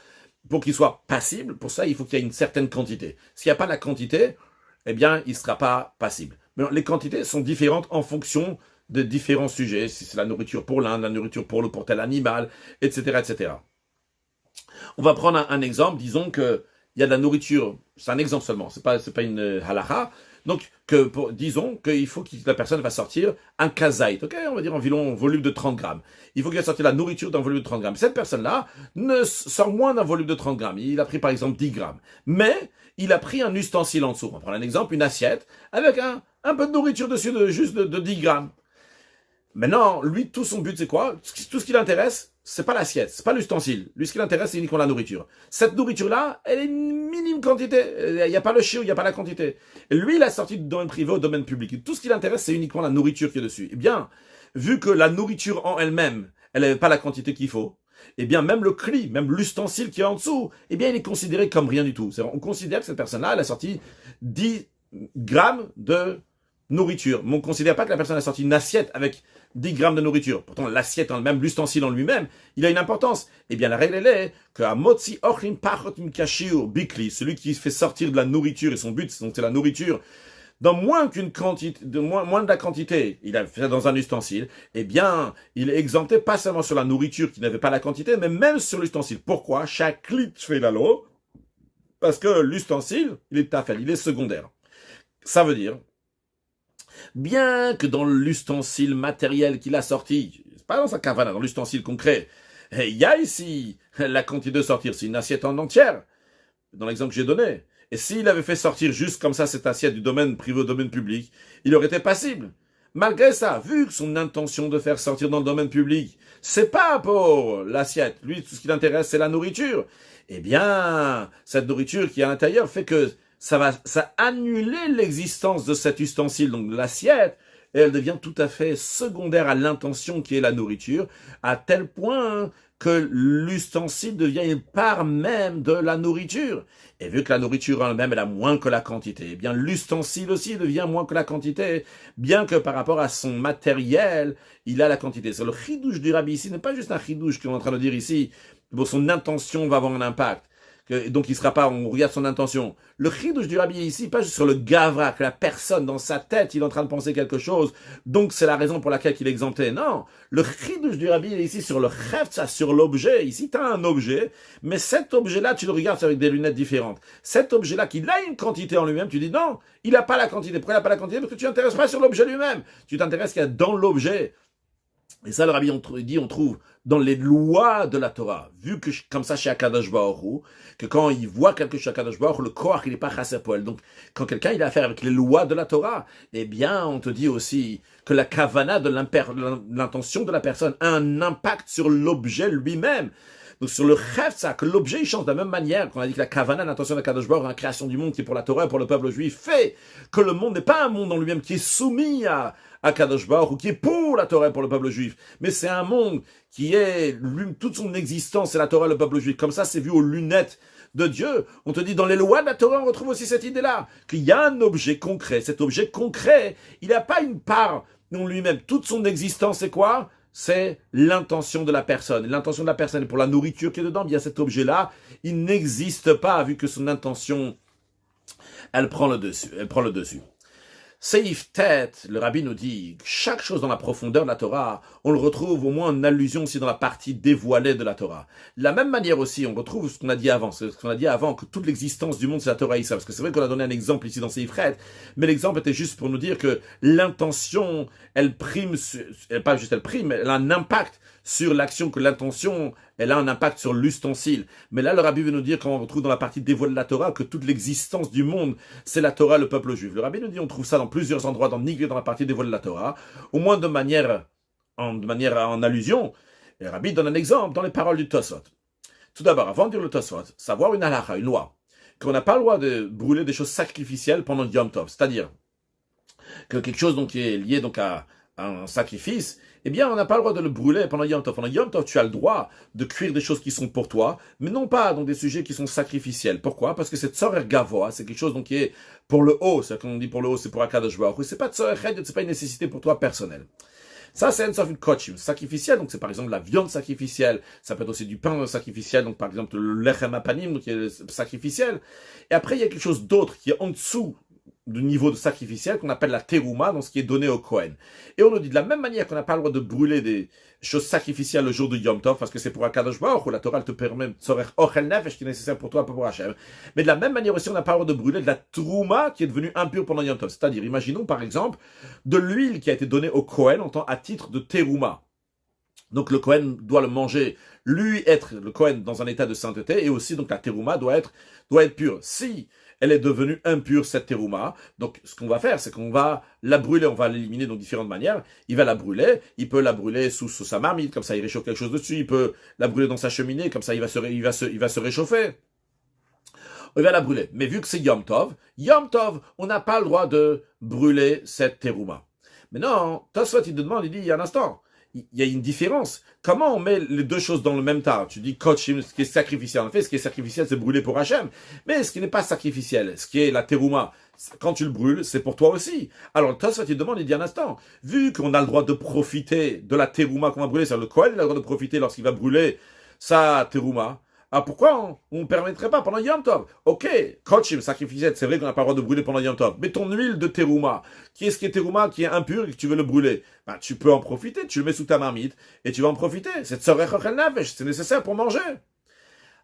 [SPEAKER 1] Pour qu'il soit passible, pour ça, il faut qu'il y ait une certaine quantité. S'il n'y a pas la quantité, eh bien, il ne sera pas passible. Mais les quantités sont différentes en fonction de différents sujets. Si c'est la nourriture pour l'un, la nourriture pour tel animal, etc., etc. On va prendre un exemple. Disons que il y a de la nourriture, c'est un exemple seulement, c'est pas une halakha, donc disons qu'il faut que la personne va sortir un kazait, ok, on va dire environ un volume de 30 grammes. Il faut qu'il sorte la nourriture d'un volume de 30 grammes. Cette personne-là ne sort moins d'un volume de 30 grammes. Il a pris par exemple 10 grammes. Mais il a pris un ustensile en dessous. On prend un exemple, une assiette, avec un peu de nourriture dessus, juste de 10 grammes. Maintenant, lui, tout son but, c'est quoi? Tout ce qui l'intéresse, c'est pas l'assiette, c'est pas l'ustensile. Lui, ce qui l'intéresse, c'est uniquement la nourriture. Cette nourriture-là, elle est une minime quantité. Il n'y a pas le chiot, il n'y a pas la quantité. Et lui, il a sorti du domaine privé au domaine public. Et tout ce qui l'intéresse, c'est uniquement la nourriture qui est dessus. Eh bien, vu que la nourriture en elle-même, elle n'avait pas la quantité qu'il faut, eh bien, même le cli, même l'ustensile qui est en dessous, eh bien, il est considéré comme rien du tout. On considère que cette personne-là, elle a sorti 10 grammes de nourriture. Mais on ne considère pas que la personne a sorti une assiette avec 10 grammes de nourriture. Pourtant, l'assiette en elle-même, l'ustensile en lui-même, il a une importance. Eh bien, la règle, elle est que à motzi ochlim pachot mikashir bikli, celui qui fait sortir de la nourriture, et son but, c'est la nourriture, dans moins qu'une quantité, moins de la quantité, il a fait dans un ustensile, eh bien, il est exempté pas seulement sur la nourriture qui n'avait pas la quantité, mais même sur l'ustensile. Pourquoi? Chaque lit fait la loi, parce que l'ustensile, il est tafel, il est secondaire. Ça veut dire, bien que dans l'ustensile matériel qu'il a sorti, pas dans sa kavana, dans l'ustensile concret, il y a ici la quantité de sortir, c'est une assiette en entière, dans l'exemple que j'ai donné. Et s'il avait fait sortir juste comme ça cette assiette du domaine privé au domaine public, il aurait été passible. Malgré ça, vu que son intention de faire sortir dans le domaine public, c'est pas pour l'assiette. Lui, tout ce qui l'intéresse, c'est la nourriture. Eh bien, cette nourriture qui est à l'intérieur fait que ça annuler l'existence de cet ustensile, donc de l'assiette, et elle devient tout à fait secondaire à l'intention qui est la nourriture, à tel point que l'ustensile devient une part même de la nourriture. Et vu que la nourriture en elle-même, elle a moins que la quantité, eh bien l'ustensile aussi devient moins que la quantité, bien que par rapport à son matériel, il a la quantité. C'est le chidouche du rabbi ici, n'est pas juste un chidouche qu'on est en train de dire ici, bon, son intention va avoir un impact. Donc il sera pas, on regarde son intention. Le chidouche du rabbi ici, pas juste sur le gavra, que la personne dans sa tête, il est en train de penser quelque chose, donc c'est la raison pour laquelle il est exempté. Non, le chidouche du rabbi est ici sur le chefza, sur l'objet. Ici, tu as un objet, mais cet objet-là, tu le regardes avec des lunettes différentes. Cet objet-là, qu'il a une quantité en lui-même, tu dis non, il n'a pas la quantité. Pourquoi il n'a pas la quantité? Parce que tu t'intéresses pas sur l'objet lui-même. Tu t'intéresses qu'il y a dans l'objet. Et ça, le rabbi on trouve dans les lois de la Torah, vu que comme ça chez Akadosh Baruch Hu, que quand il voit quelque chose chez Akadosh Baruch Hu, le koach, il n'est pas chasser poel. Donc, quand quelqu'un il a affaire avec les lois de la Torah, eh bien, on te dit aussi que la kavana de l'intention de la personne a un impact sur l'objet lui-même. Donc sur le chefza, que l'objet il change de la même manière qu'on a dit que la kavana, l'intention de Kadosh Baruch Hu, la création du monde qui est pour la Torah et pour le peuple juif, fait que le monde n'est pas un monde en lui-même qui est soumis à Kadosh Baruch Hu, qui est pour la Torah et pour le peuple juif, mais c'est un monde qui est, toute son existence, c'est la Torah et le peuple juif. Comme ça, c'est vu aux lunettes de Dieu. On te dit, dans les lois de la Torah, on retrouve aussi cette idée-là, qu'il y a un objet concret. Cet objet concret, il n'a pas une part en lui-même. Toute son existence, c'est quoi? C'est l'intention de la personne. L'intention de la personne est pour la nourriture qui est dedans. Bien cet objet-là, il n'existe pas vu que son intention, elle prend le dessus. Seif tête, le rabbi nous dit, chaque chose dans la profondeur de la Torah, on le retrouve au moins en allusion aussi dans la partie dévoilée de la Torah. De la même manière aussi, on retrouve ce qu'on a dit avant, que toute l'existence du monde c'est la Torah Issa, parce que c'est vrai qu'on a donné un exemple ici dans Seif tête, mais l'exemple était juste pour nous dire que l'intention, elle prime, elle a un impact sur l'action, que l'intention, elle a un impact sur l'ustensile. Mais là, le rabbi veut nous dire, quand on retrouve dans la partie dévoilée de la Torah, que toute l'existence du monde, c'est la Torah, le peuple juif. Le rabbi nous dit, on trouve ça dans plusieurs endroits, dans la partie dévoilée de la Torah, au moins de manière en allusion. Et le rabbi donne un exemple dans les paroles du Tosfot. Tout d'abord, avant de dire le Tosfot, savoir une halakha, une loi, qu'on n'a pas le droit de brûler des choses sacrificielles pendant le Yom Tov. C'est-à-dire que quelque chose donc, qui est lié donc à un sacrifice, eh bien, on n'a pas le droit de le brûler pendant Yom Tov. Pendant Yom Tov, tu as le droit de cuire des choses qui sont pour toi, mais non pas donc des sujets qui sont sacrificiels. Pourquoi? Parce que c'est tzorer gavoa, c'est quelque chose donc qui est pour le haut. C'est quand on dit pour le haut, c'est pour Akadosh Baruch Hu. C'est pas tzorer chedut, c'est pas une nécessité pour toi personnelle. Ça, c'est une kochim sacrificielle, donc c'est par exemple la viande sacrificielle, ça peut être aussi du pain sacrificiel, donc par exemple le lechem apanim, donc qui est sacrificiel. Et après, il y a quelque chose d'autre qui est en dessous du niveau de sacrificiel qu'on appelle la terouma, dans ce qui est donné au Kohen. Et on nous dit de la même manière qu'on n'a pas le droit de brûler des choses sacrificielles le jour de Yom Tov, parce que c'est pour Akadosh Baruch Hu, la Torah elle te permet de tzorer ochel nefesh qui est nécessaire pour toi, pas pour Hachem. Mais de la même manière aussi, on n'a pas le droit de brûler de la trouma qui est devenue impure pendant Yom Tov. C'est-à-dire, imaginons par exemple de l'huile qui a été donnée au Kohen en tant à titre de terouma. Donc le Kohen doit le manger, lui être le Kohen dans un état de sainteté, et aussi donc la terouma doit être pure. Si elle est devenue impure, cette terouma, donc ce qu'on va faire, c'est qu'on va la brûler, on va l'éliminer de différentes manières. Il va la brûler, il peut la brûler sous sa marmite, comme ça il réchauffe quelque chose dessus, il peut la brûler dans sa cheminée, comme ça il va se réchauffer. On va la brûler. Mais vu que c'est Yom Tov, on n'a pas le droit de brûler cette terouma. Mais non, Tosfot il te demande, il dit, il y a un instant, il y a une différence. Comment on met les deux choses dans le même tas? Tu dis kochim, ce qui est sacrificiel. En fait, ce qui est sacrificiel, c'est brûler pour Hachem. Mais ce qui n'est pas sacrificiel, ce qui est la terouma, quand tu le brûles, c'est pour toi aussi. Alors, Tosfot, il demande, il dit un instant, vu qu'on a le droit de profiter de la terouma qu'on va brûler, c'est-à-dire le Kohen, il a le droit de profiter lorsqu'il va brûler sa terouma. Ah, pourquoi on ne permettrait pas pendant Yom Tov? Ok, kochim, sacrificiel, c'est vrai qu'on n'a pas le droit de brûler pendant Yom Tov. Mais ton huile de terouma, qui est terouma, qui est impure et que tu veux le brûler, ben, tu peux en profiter, tu le mets sous ta marmite et tu vas en profiter. C'est tzorech ochel nefesh, c'est nécessaire pour manger.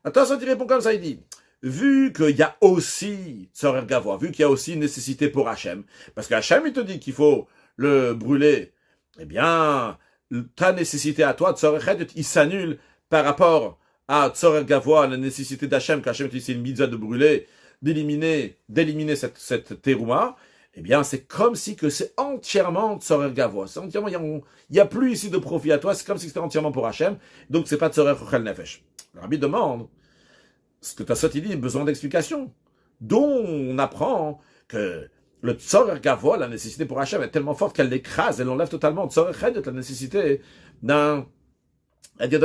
[SPEAKER 1] Attention, il répond comme ça, il dit, vu qu'il y a aussi tzorech gavoa, vu qu'il y a aussi une nécessité pour Hachem, parce que Hachem, il te dit qu'il faut le brûler, eh bien, ta nécessité à toi, tzorech, il s'annule par rapport à tzorech gavoa, la nécessité d'Hachem, qu'Hachem te dit c'est une mitzvah de brûler, d'éliminer cette terouma, eh bien, c'est comme si que c'est entièrement tzorech gavoa. C'est entièrement, il y a plus ici de profit à toi, c'est comme si c'était entièrement pour Hachem, donc c'est pas tzorech ochel nefesh. Le Rabbi demande, ce que Tosfot il dit, besoin d'explication, dont on apprend que le tzorech gavoa, la nécessité pour Hachem, est tellement forte qu'elle l'écrase, elle enlève totalement tzorech chedut, la nécessité d'un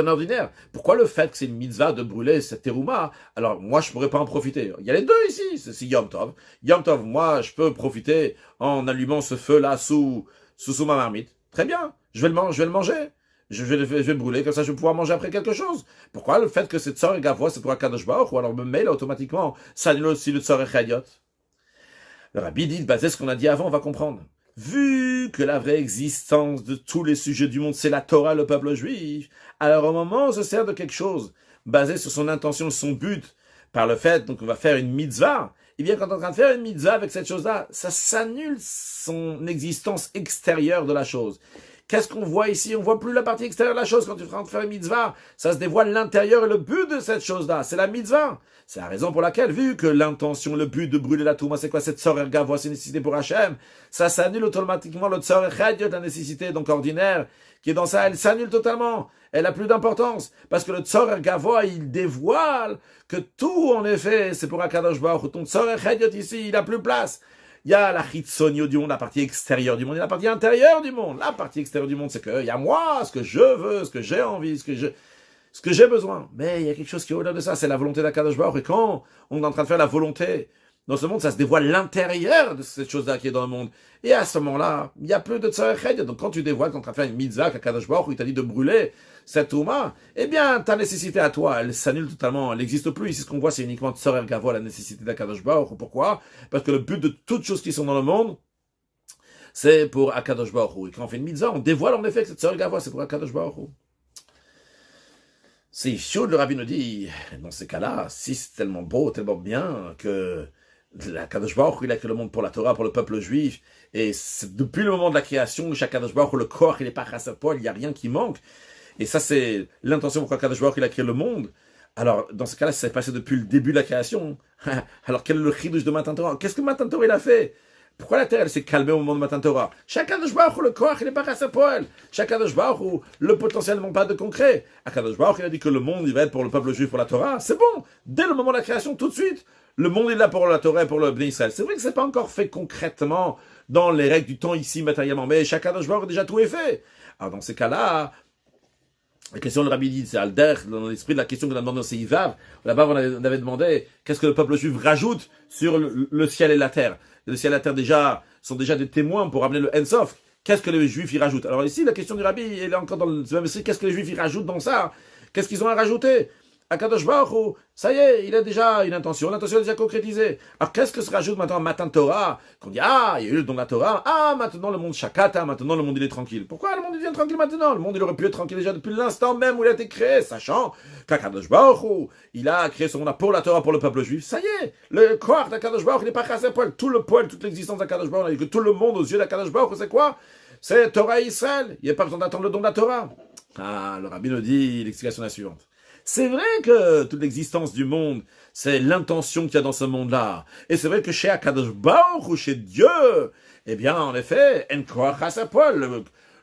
[SPEAKER 1] ordinaire. Pourquoi le fait que c'est une mitzvah de brûler cette terouma? Alors, moi, je pourrais pas en profiter. Il y a les deux ici. C'est Yom Tov. Yom Tov, moi, je peux profiter en allumant ce feu-là sous ma marmite. Très bien. Je vais le manger. Je vais le brûler, comme ça, je vais pouvoir manger après quelque chose. Pourquoi le fait que c'est tzorech gavoa, c'est pour Akadosh Baruch Hu, ou alors me mêle automatiquement, ça annule aussi le tzorech chedut? Le Rabbi dit, basé ce qu'on a dit avant, on va comprendre. Vu que la vraie existence de tous les sujets du monde, c'est la Torah, le peuple juif, alors au moment où on se sert de quelque chose, basé sur son intention, son but, par le fait, donc on va faire une mitzvah, et bien quand on est en train de faire une mitzvah avec cette chose-là, ça s'annule son existence extérieure de la chose. Qu'est-ce qu'on voit ici? On voit plus la partie extérieure de la chose quand tu es en train de faire une mitzvah. Ça se dévoile l'intérieur et le but de cette chose-là. C'est la mitzvah. C'est la raison pour laquelle, vu que l'intention, le but de brûler la touma, c'est quoi? Cette tzorech gavoa, c'est une nécessité pour Hachem. Ça s'annule automatiquement le tzorech chedut, la nécessité donc ordinaire, qui est dans ça. Elle s'annule totalement. Elle a plus d'importance. Parce que le tzorech gavoa, il dévoile que tout, en effet, c'est pour Akadosh Baruch Hu. Ton tzorech chedut ici, il a plus place. Il y a la chitzonio du monde, la partie extérieure du monde, et la partie intérieure du monde. La partie extérieure du monde, c'est que il y a moi, ce que je veux, ce que j'ai envie, ce que j'ai besoin. Mais il y a quelque chose qui est au-delà de ça, c'est la volonté d'Akadosh Baruch Hu. Et quand on est en train de faire la volonté dans ce monde, ça se dévoile l'intérieur de cette chose-là qui est dans le monde. Et à ce moment-là, il n'y a plus de tzorech chedut. Donc quand tu dévoiles, quand tu es en train de faire une mitzvah, qu'Akadosh Baruch Hu, il t'a dit de brûler cette touma, eh bien, ta nécessité à toi, elle s'annule totalement, elle n'existe plus. Ici, ce qu'on voit, c'est uniquement tzorech gavoa, la nécessité d'Akadosh Baruch Hu. Pourquoi? Parce que le but de toutes choses qui sont dans le monde, c'est pour Akadosh Baruch Hu. Et quand on fait une mitzvah, on dévoile en effet que cette tzorech gavoa, c'est pour Akadosh Baruch Hu. C'est chaud, le Rabbi nous dit, dans ces cas-là, si c'est tellement beau, tellement bien, que Akadosh Baruch Hu, il a créé le monde pour la Torah, pour le peuple juif, et depuis le moment de la création, chaque Akadosh Baruch Hu, le corps, il n'est pas chassé poil, il n'y a rien qui manque. Et ça, c'est l'intention pourquoi Akadosh Baruch Hu, il a créé le monde. Alors, dans ce cas-là, ça s'est passé depuis le début de la création. Alors, quel est le chidouche de Matan Torah? Qu'est-ce que Matan Torah, il a fait? Pourquoi la terre, elle s'est calmée au moment de Matan Torah? Chaque Akadosh Baruch Hu, le corps, il n'est pas chassé poil. Chaque Akadosh Baruch Hu, le potentiel ne manque pas de concret. Akadosh Baruch Hu, il a dit que le monde, il va être pour le peuple juif, pour la Torah. C'est bon. Dès le moment de la création, tout de suite, le monde est là pour la Torah et pour le Bnei Israël. C'est vrai que c'est pas encore fait concrètement dans les règles du temps ici, matériellement, mais chaque Akadosh Baruch Hu, déjà tout est fait. Alors, dans ces cas-là, la question de Rabbi dit, c'est Alder, dans l'esprit de la question qu'on a demandé au Seivav. Là-bas, on avait demandé, qu'est-ce que le peuple juif rajoute sur le ciel et la terre? Le ciel et la terre déjà sont déjà des témoins pour amener le Ensof. Qu'est-ce que les juifs y rajoutent? Alors ici, la question du Rabbi, elle est encore dans le même esprit. Qu'est-ce que les juifs y rajoutent dans ça? Qu'est-ce qu'ils ont à rajouter? Akadosh Baruch Hu, ça y est, il a déjà une intention, l'intention est déjà concrétisée. Alors qu'est-ce que se rajoute maintenant Matan Torah? Qu'on dit, ah, il y a eu le don de la Torah, ah, maintenant le monde Shakata, maintenant le monde il est tranquille. Pourquoi le monde il devient tranquille maintenant? Le monde il aurait pu être tranquille déjà depuis l'instant même où il a été créé, sachant qu'Akadosh Baruch Hu, il a créé ce monde pour la Torah, pour le peuple juif. Ça y est, le corps d'Akadosh Baruch Hu, il n'est pas cassé à poil. Tout le poil, toute l'existence d'Akadosh Baruch Hu, on a dit que tout le monde aux yeux d'Akadosh Baruch Hu, c'est quoi? C'est Torah et Israël. Il n'y a pas besoin d'attendre le don de la Torah. Ah, le rabbi nous dit l'explication est la suivante. C'est vrai que toute l'existence du monde, c'est l'intention qu'il y a dans ce monde-là. Et c'est vrai que chez Akadosh Baruch ou chez Dieu, eh bien, en effet,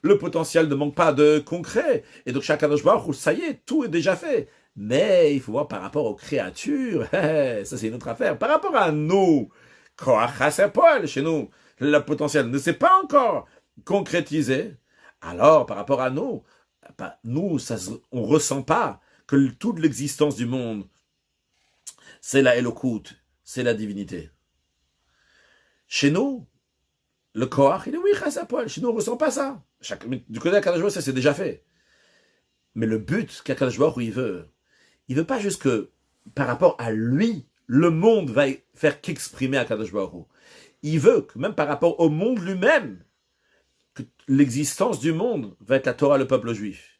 [SPEAKER 1] le potentiel ne manque pas de concret. Et donc chez Akadosh Baruch, ça y est, tout est déjà fait. Mais il faut voir par rapport aux créatures, ça c'est une autre affaire. Par rapport à nous, chez nous, le potentiel ne s'est pas encore concrétisé. Alors, par rapport à nous, nous, on ne ressent pas que toute l'existence du monde, c'est la Elokout, c'est la divinité. Chez nous, le Koach, il est oui, Chassapoil. Chez nous, on ne ressent pas ça. Du côté d'Akadosh Baruch Hu, ça c'est déjà fait. Mais le but qu'Akadosh Baruch Hu, il veut pas juste que, par rapport à lui, le monde va faire qu'exprimer Akadosh Baruch Hu. Il veut que, même par rapport au monde lui-même, que l'existence du monde va être la Torah, le peuple juif.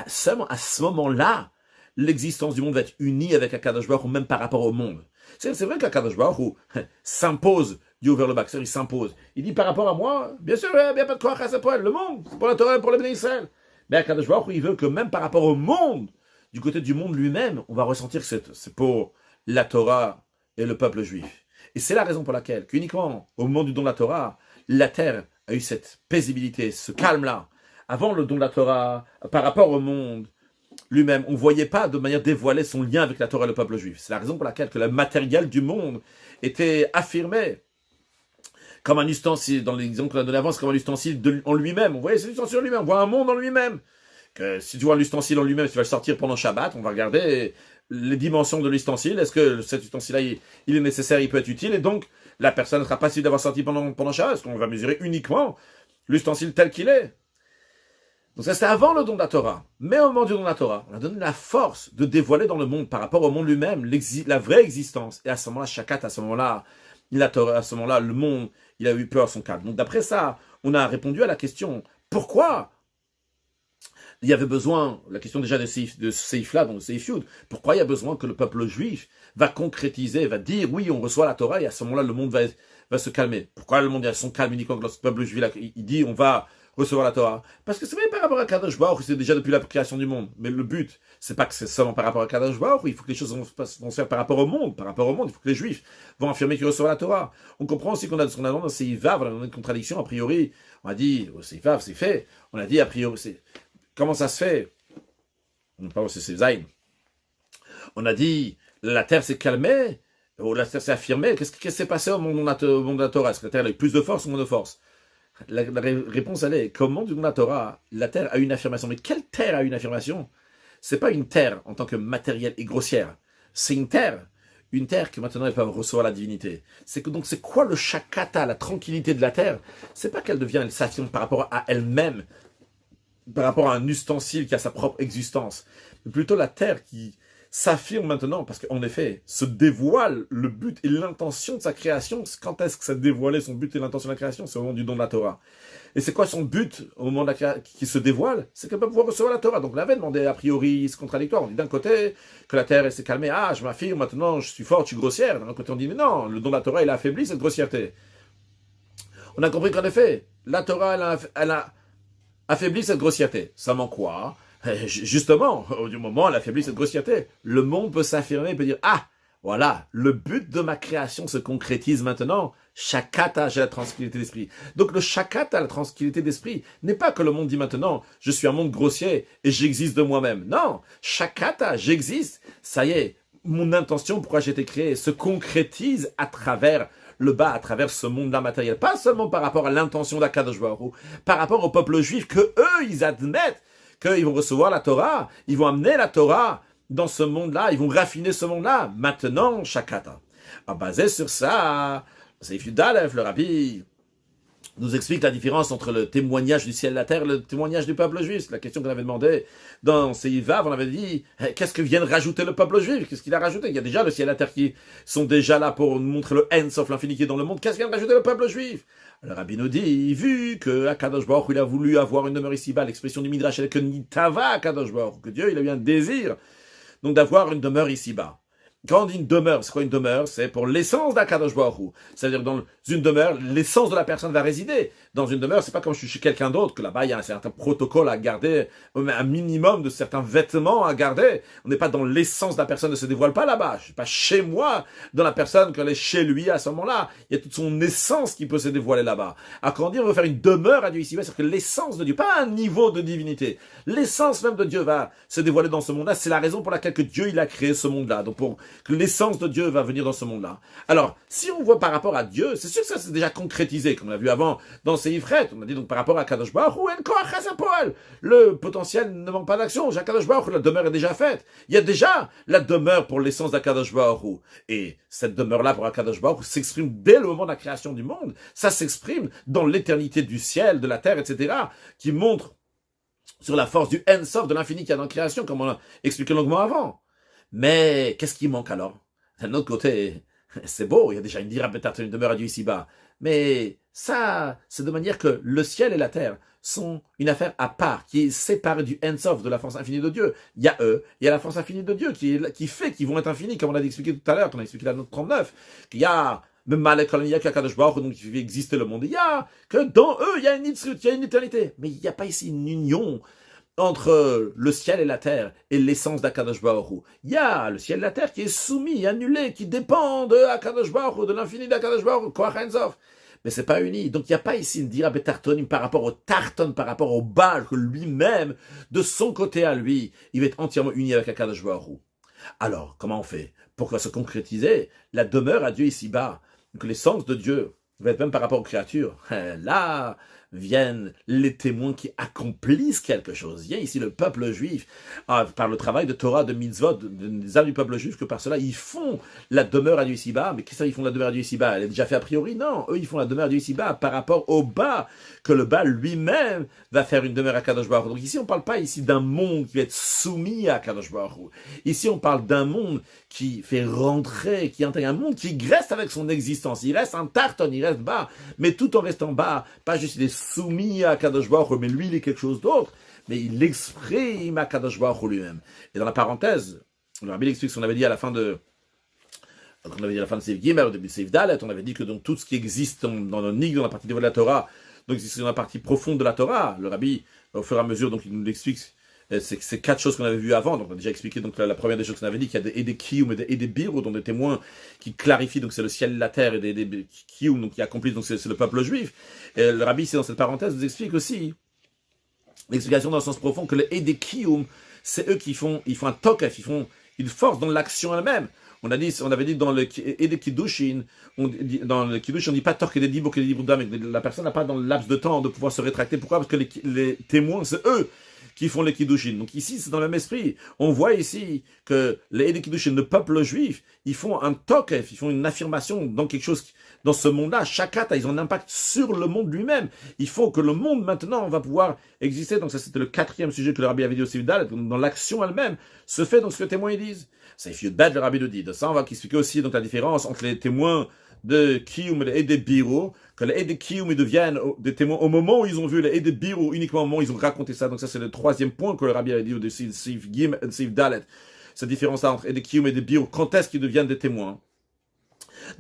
[SPEAKER 1] Seulement à ce moment-là, l'existence du monde va être unie avec Akadosh Baruch Hu, même par rapport au monde. C'est vrai qu'Akadosh Baruch Hu s'impose, Dieu ouvert le bac, il s'impose. Il dit par rapport à moi, bien sûr, il n'y a pas de quoi à sa poêle, le monde, c'est pour la Torah, pour le Béné Israël. Mais Akadosh Baruch Hu, il veut que même par rapport au monde, du côté du monde lui-même, on va ressentir que c'est pour la Torah et le peuple juif. Et c'est la raison pour laquelle, qu'uniquement au moment du don de la Torah, la terre a eu cette paisibilité, ce calme-là. Avant le don de la Torah, par rapport au monde lui-même, on ne voyait pas de manière dévoilée son lien avec la Torah et le peuple juif. C'est la raison pour laquelle que le matériel du monde était affirmé comme un ustensile, dans l'exemple qu'on a donné avant, c'est comme un ustensile en lui-même. On voyait cet ustensile en lui-même, on voit un monde en lui-même. Que si tu vois l'ustensile en lui-même, si tu vas le sortir pendant Shabbat, on va regarder les dimensions de l'ustensile. Est-ce que cet ustensile-là, il est nécessaire, il peut être utile, et donc la personne ne sera pas possible d'avoir sorti pendant Shabbat, parce qu'on va mesurer uniquement l'ustensile tel qu'il est. Donc ça, c'était avant le don de la Torah. Mais au moment du don de la Torah, on a donné la force de dévoiler dans le monde, par rapport au monde lui-même, la vraie existence. Et à ce moment-là, Shakat, à ce moment-là, le monde, il a eu peur à son calme. Donc d'après ça, on a répondu à la question, pourquoi il y avait besoin, la question déjà de Seif-là, donc de Seif-Yud, pourquoi il y a besoin que le peuple juif va concrétiser, va dire, oui, on reçoit la Torah, et à ce moment-là, le monde va se calmer. Pourquoi le monde a son calme uniquement lorsque le peuple juif, il dit, on va recevoir la Torah? Parce que c'est même par rapport à Kadosh Baruch Hu, c'est déjà depuis la création du monde. Mais le but, c'est pas que c'est seulement par rapport à Kadosh Baruch Hu, il faut que les choses vont se faire par rapport au monde. Par rapport au monde, il faut que les Juifs vont affirmer qu'ils reçoivent la Torah. On comprend aussi qu'on a dans Seif-Vav, on a une contradiction, a priori. On a dit, Seif-Vav, c'est fait. On a dit, a priori, comment ça se fait? On parle aussi de Seif-Zayin. On a dit, la terre s'est calmée, ou la terre s'est affirmée. Qu'est-ce qui s'est passé au monde de la Torah? Est-ce que la terre a eu plus de force ou moins de force? La réponse, elle est, comment du nom de la Torah, la terre a une affirmation. Mais quelle terre a une affirmation? C'est pas une terre en tant que matériel et grossière. C'est une terre que maintenant elle peut recevoir la divinité. Donc c'est quoi le shakata, la tranquillité de la terre? C'est pas elle s'affirme par rapport à elle-même, par rapport à un ustensile qui a sa propre existence, mais plutôt la terre qui s'affirme maintenant, parce qu'en effet, se dévoile le but et l'intention de sa création. Quand est-ce que ça dévoilait son but et l'intention de la création? C'est au moment du don de la Torah. Et c'est quoi son but au moment de qui se dévoile? C'est qu'elle peut pouvoir recevoir la Torah. Donc l'avait demandé a priori, c'est contradictoire. On dit d'un côté que la terre s'est calmée, je m'affirme maintenant, je suis fort, je suis grossière. D'un autre côté on dit mais non, le don de la Torah il a affaibli cette grossièreté. On a compris qu'en effet, la Torah elle a affaibli cette grossièreté. Ça manque quoi? Justement, du moment où elle affaiblit cette grossièreté, le monde peut s'affirmer, peut dire, voilà, le but de ma création se concrétise maintenant. Shakata, j'ai la tranquillité d'esprit. Donc le shakata, la tranquillité d'esprit, n'est pas que le monde dit maintenant, je suis un monde grossier et j'existe de moi-même. Non, shakata, j'existe. Ça y est, mon intention, pourquoi j'ai été créé, se concrétise à travers le bas, à travers ce monde-là matériel. Pas seulement par rapport à l'intention d'Akadosh Baruch Hu, par rapport au peuple juif, que eux, ils admettent qu'ils vont recevoir la Torah, ils vont amener la Torah dans ce monde-là, ils vont raffiner ce monde-là. Maintenant, Shakata. Basé sur ça, Seif Yud Aleph, le rabbi, nous explique la différence entre le témoignage du ciel et la terre et le témoignage du peuple juif. C'est la question qu'on avait demandé dans Seivav. On avait dit, qu'est-ce que vient de rajouter le peuple juif? Qu'est-ce qu'il a rajouté? Il y a déjà le ciel et la terre qui sont déjà là pour nous montrer le haine sauf l'infini qui est dans le monde. Qu'est-ce qu'il vient de rajouter le peuple juif? Le Rabbi nous dit, vu que Akadosh Baruch Hu, il a voulu avoir une demeure ici-bas, l'expression du Midrash, elle est que Nitava Akadosh Baruch Hu, que Dieu, il a eu un désir, donc d'avoir une demeure ici-bas. Quand on dit une demeure, c'est quoi une demeure? C'est pour l'essence d'Akadosh Baruch Hu. C'est-à-dire, dans une demeure, l'essence de la personne va résider. Dans une demeure, c'est pas comme je suis chez quelqu'un d'autre, que là-bas, il y a un certain protocole à garder, un minimum de certains vêtements à garder. On n'est pas dans l'essence de la personne, ne se dévoile pas là-bas. Je suis pas chez moi, dans la personne, qu'elle est chez lui à ce moment-là. Il y a toute son essence qui peut se dévoiler là-bas. Alors, quand on dit on veut faire une demeure à Dieu ici, c'est-à-dire que l'essence de Dieu, pas un niveau de divinité, l'essence même de Dieu va se dévoiler dans ce monde-là. C'est la raison pour laquelle que Dieu, il a créé ce monde-là. Donc, pour que l'essence de Dieu va venir dans ce monde-là. Alors, si on voit par rapport à Dieu, c'est sûr que ça c'est déjà concrétisé, comme on l'a vu avant dans Seifret. On a dit donc par rapport à Kadosh Baruch Hu, le potentiel ne manque pas d'action. Kadosh Baruch Hu, la demeure est déjà faite. Il y a déjà la demeure pour l'essence d'Akadosh Baruch Hu. Et cette demeure-là pour Akadosh Baruch Hu s'exprime dès le moment de la création du monde. Ça s'exprime dans l'éternité du ciel, de la terre, etc., qui montre sur la force du Ensof, de l'infini qu'il y a dans la création, comme on a expliqué longuement avant. Mais qu'est-ce qui manque alors? D'un autre côté, c'est beau, il y a déjà une dira betarton, une demeure à Dieu ici-bas. Mais ça, c'est de manière que le ciel et la terre sont une affaire à part, qui est séparée du Ensof, de la force infinie de Dieu. Il y a eux, il y a la force infinie de Dieu qui fait qu'ils vont être infinis, comme on a expliqué tout à l'heure, quand on a expliqué la note 39, qu'il y a même Malek, il y a qu'Akadosh Baruch Hu, donc il fait exister le monde. Il y a que dans eux, il y a une Yitzhut, il y a une éternité. Mais il n'y a pas ici une union entre le ciel et la terre et l'essence d'Akadosh Baruch Hu. Il y a le ciel et la terre qui est soumis, annulé, qui dépend de Akadosh Baruch Hu, de l'infini d'Akadosh Baruch Hu, Koach Ensof. Mais c'est pas uni. Donc il n'y a pas ici une dira betartonim par rapport au tarton, par rapport au Baal, que lui-même, de son côté à lui, il va être entièrement uni avec Akadosh Baruch Hu. Alors, comment on fait? Pour se concrétiser, la demeure à Dieu ici-bas, donc l'essence de Dieu, va être même par rapport aux créatures. Là viennent les témoins qui accomplissent quelque chose. Il y a ici le peuple juif, par le travail de Torah, de mitzvot, des âmes du peuple juif, que par cela, ils font la demeure à Dieu ici-bas. Mais qu'est-ce qu'ils font la demeure à Dieu ici-bas? Elle est déjà faite a priori? Non, eux, ils font la demeure à Dieu ici-bas par rapport au bas, que le bas lui-même va faire une demeure à Kadosh Baruch Hu. Donc ici, on ne parle pas ici d'un monde qui va être soumis à Kadosh Baruch Hu. Ici, on parle d'un monde qui fait rentrer, qui intègre un monde qui reste avec son existence. Il reste un tarton, il reste bas, mais tout en restant bas, pas juste il est soumis à Kadosh Baruch Hu, mais lui il est quelque chose d'autre, mais il exprime à Kadosh Baruch Hu lui-même. Et dans la parenthèse, le Rabbi explique ce qu'on avait dit à la fin de Seif Gimel, au début de Seif Dalet, on avait dit que donc tout ce qui existe dans le Nig, dans la partie de la Torah, donc c'est dans la partie profonde de la Torah, le Rabbi, au fur et à mesure, donc il nous l'explique. C'est quatre choses qu'on avait vues avant. Donc on a déjà expliqué donc la première des choses qu'on avait dit, qu'il y a des kiyum et des birou, donc des témoins qui clarifient, donc c'est le ciel et la terre, et des kiyum, donc qui accomplissent, donc c'est le peuple juif. Et le Rabbi ici dans cette parenthèse nous explique aussi l'explication dans le sens profond que les des kiyum, c'est eux qui font un tokef, ils forcent dans l'action elle-même. On avait dit dans le Kiddushin, dans le Kiddushin, on dit pas torque et des dibou que des dibou d'âme, la personne n'a pas dans le laps de temps de pouvoir se rétracter. Pourquoi? Parce que les témoins, c'est eux qui font les Kiddushin. Donc ici, c'est dans le même esprit. On voit ici que les Kiddushin, le peuple juif, ils font un tokef, ils font une affirmation dans quelque chose, dans ce monde-là. Chaque acte, ils ont un impact sur le monde lui-même. Il faut que le monde, maintenant, va pouvoir exister. Donc ça, c'était le quatrième sujet que le Rabbi avait dit au Sivdal. Dans l'action elle-même, se fait dans ce que les témoins ils disent. C'est Yudbet, le Rabbi nous dit. De ça, on va expliquer aussi donc la différence entre les témoins de Kiyum et des Birou, que les des Kiyum ils deviennent des témoins au moment où ils ont vu les des Birou, uniquement au moment où ils ont raconté ça. Donc ça, c'est le troisième point que le Rabbi avait dit au Sif Dalet. Cette différence-là entre des Kiyum et des Birou, quand est-ce qu'ils deviennent des témoins?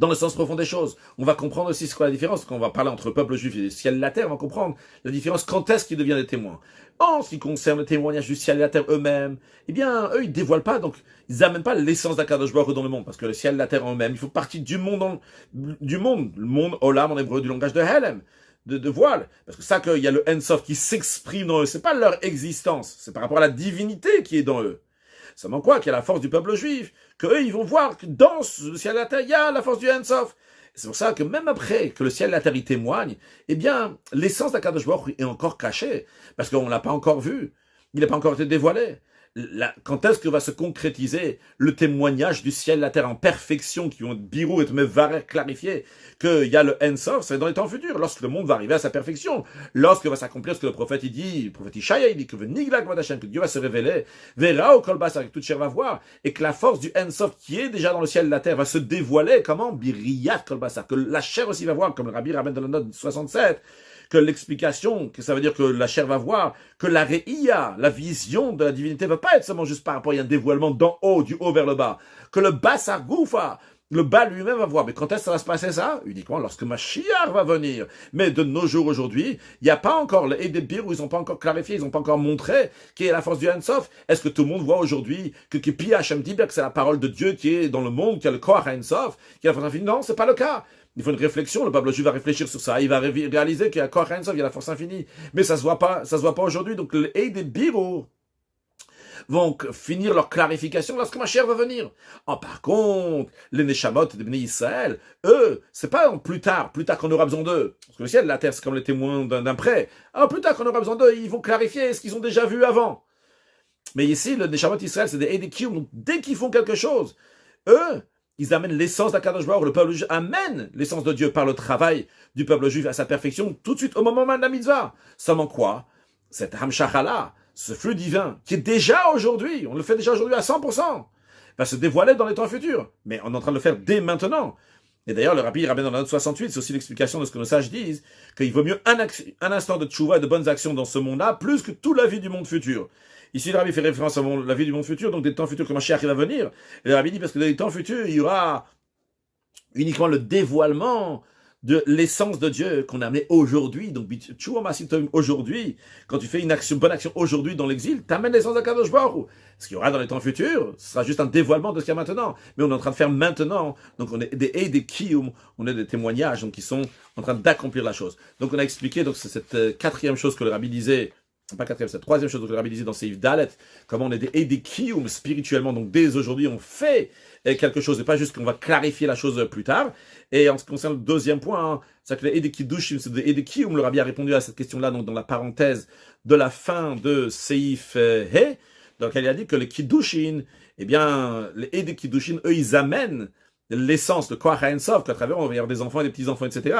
[SPEAKER 1] Dans le sens profond des choses, on va comprendre aussi ce qu'est la différence, quand on va parler entre le peuple juif et le ciel et la terre, on va comprendre la différence quand est-ce qu'ils deviennent des témoins. En ce qui concerne le témoignage du ciel et la terre eux-mêmes, eh bien, eux, ils dévoilent pas, donc, ils amènent pas l'essence d'Akadosh Baruch Hu dans le monde, parce que le ciel et la terre eux-mêmes, ils font partie du monde, le monde Olam en hébreu, du langage de Helem, de voile. Parce que ça, qu'il y a le Ensof qui s'exprime dans eux, c'est pas leur existence, c'est par rapport à la divinité qui est dans eux. Seulement quoi, qu'il y a la force du peuple juif, qu'eux, ils vont voir que dans le ciel et la terre, il y a la force du Ensof. C'est pour ça que même après que le ciel et la terre y témoignent, eh bien, l'essence d'Akadosh Baruch Hu est encore cachée, parce qu'on ne l'a pas encore vu, il n'a pas encore été dévoilé. quand est-ce que va se concrétiser le témoignage du ciel et la terre en perfection, qui vont être birou et mevarer clarifier qu'il y a le Ensof, c'est dans les temps futurs, lorsque le monde va arriver à sa perfection, lorsque va s'accomplir ce que le prophète il dit, le prophète Ishaïa, il dit que que Dieu va se révéler, verra au kolbas avec toute chair va voir, et que la force du Ensof qui est déjà dans le ciel et la terre va se dévoiler, comment? Biriyat kolbas, que la chair aussi va voir, comme le Rabbi ramène dans la note 67, que l'explication, que ça veut dire que la chair va voir, que la réia, la vision de la divinité va pas être seulement juste par rapport à un dévoilement d'en haut, du haut vers le bas, que le bas sargoufa, le bas lui-même va voir. Mais quand est-ce que ça va se passer ça? Uniquement lorsque Mashiach va venir. Mais de nos jours aujourd'hui, il n'y a pas encore les Eidebir où ils n'ont pas encore clarifié, ils n'ont pas encore montré qui est la force du Ensof. Est-ce que tout le monde voit aujourd'hui que Pi Hashem Tiber, que c'est la parole de Dieu qui est dans le monde, qui a le Koach Ensof, qui a la force infinie? Non, c'est pas le cas. Il faut une réflexion, le peuple juif va réfléchir sur ça, il va réaliser qu'il y a Koach Ensof, il y a la force infinie. Mais ça se voit pas aujourd'hui. Donc les Eidebir vont finir leur clarification lorsque Mashiach va venir. Par contre, les Neshamot de Bnei Israël, eux, c'est pas plus tard qu'on aura besoin d'eux. Parce que le ciel et la terre, c'est comme les témoins d'un prêt. Alors plus tard qu'on aura besoin d'eux, ils vont clarifier ce qu'ils ont déjà vu avant. Mais ici, les Neshamot d'Israël, c'est des Eidekium, donc dès qu'ils font quelque chose, eux, ils amènent l'essence d'Akadosh Baruch Hu. Le peuple juif amène l'essence de Dieu par le travail du peuple juif à sa perfection tout de suite au moment même de la mitzvah. Seulement quoi? Cette Hamshachala, ce flux divin, qui est déjà aujourd'hui, on le fait déjà aujourd'hui à 100%, va se dévoiler dans les temps futurs. Mais on est en train de le faire dès maintenant. Et d'ailleurs, le Rabbi ramène dans la note 68, c'est aussi l'explication de ce que nos sages disent, qu'il vaut mieux un instant de tchouva et de bonnes actions dans ce monde-là, plus que toute la vie du monde futur. Ici, le Rabbi fait référence à la vie du monde futur, donc des temps futurs que Mashiach va venir. Et le Rabbi dit, parce que dans les temps futurs, il y aura uniquement le dévoilement de l'essence de Dieu qu'on a amené aujourd'hui. Donc, aujourd'hui, quand tu fais une bonne action aujourd'hui dans l'exil, tu amènes l'essence de Kadosh Baruch Hu. Ce qu'il y aura dans les temps futurs, ce sera juste un dévoilement de ce qu'il y a maintenant. Mais on est en train de faire maintenant. Donc, on est des kiyum, on est des témoignages, donc qui sont en train d'accomplir la chose. Donc, on a expliqué, donc c'est cette quatrième chose que le Rabbi disait, pas quatrième, c'est la troisième chose que le Rabbi disait dans Seif Dalet, comment on est des kiyum spirituellement. Donc, dès aujourd'hui, on fait quelque chose, et pas juste qu'on va clarifier la chose plus tard. Et en ce qui concerne le deuxième point, c'est que les Ede Kiddushim, c'est des Ede Kiyum. Le Rabbi a répondu à cette question-là, donc dans la parenthèse de la fin de Seif He, dans laquelle il a dit que les Kiddushin, eh bien, les Ede Kiddushin, eux, ils amènent l'essence, le Koach HaEnsov, qu'à travers, on va y avoir des enfants et des petits-enfants, etc.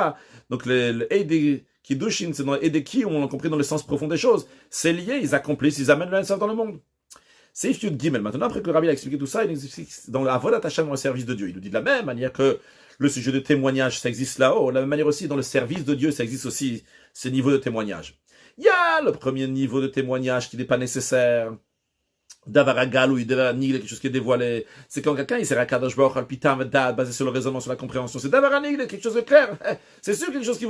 [SPEAKER 1] Donc, les Ede Kiddushin, c'est dans les Ede Kiyum, on l'a compris dans le sens profond des choses. C'est lié, ils accomplissent, ils amènent l'Ensov dans le monde. Seif Yud Gimel. Maintenant, après que le Rabbi a expliqué tout ça, il explique dans la Avodat Hashem, dans le service de Dieu. Il nous dit de la même manière que le sujet de témoignage, ça existe là-haut. De la même manière aussi, dans le service de Dieu, ça existe aussi ces niveaux de témoignage. Il y a le premier niveau de témoignage qui n'est pas nécessaire. Davaragal, où il devait nier quelque chose qui est dévoilé. C'est quand quelqu'un, il sert à Kadosh Baruch Hu, Pitam, Dad, basé sur le raisonnement, sur la compréhension. C'est Davaranil, quelque chose de clair. C'est sûr quelque chose qu'il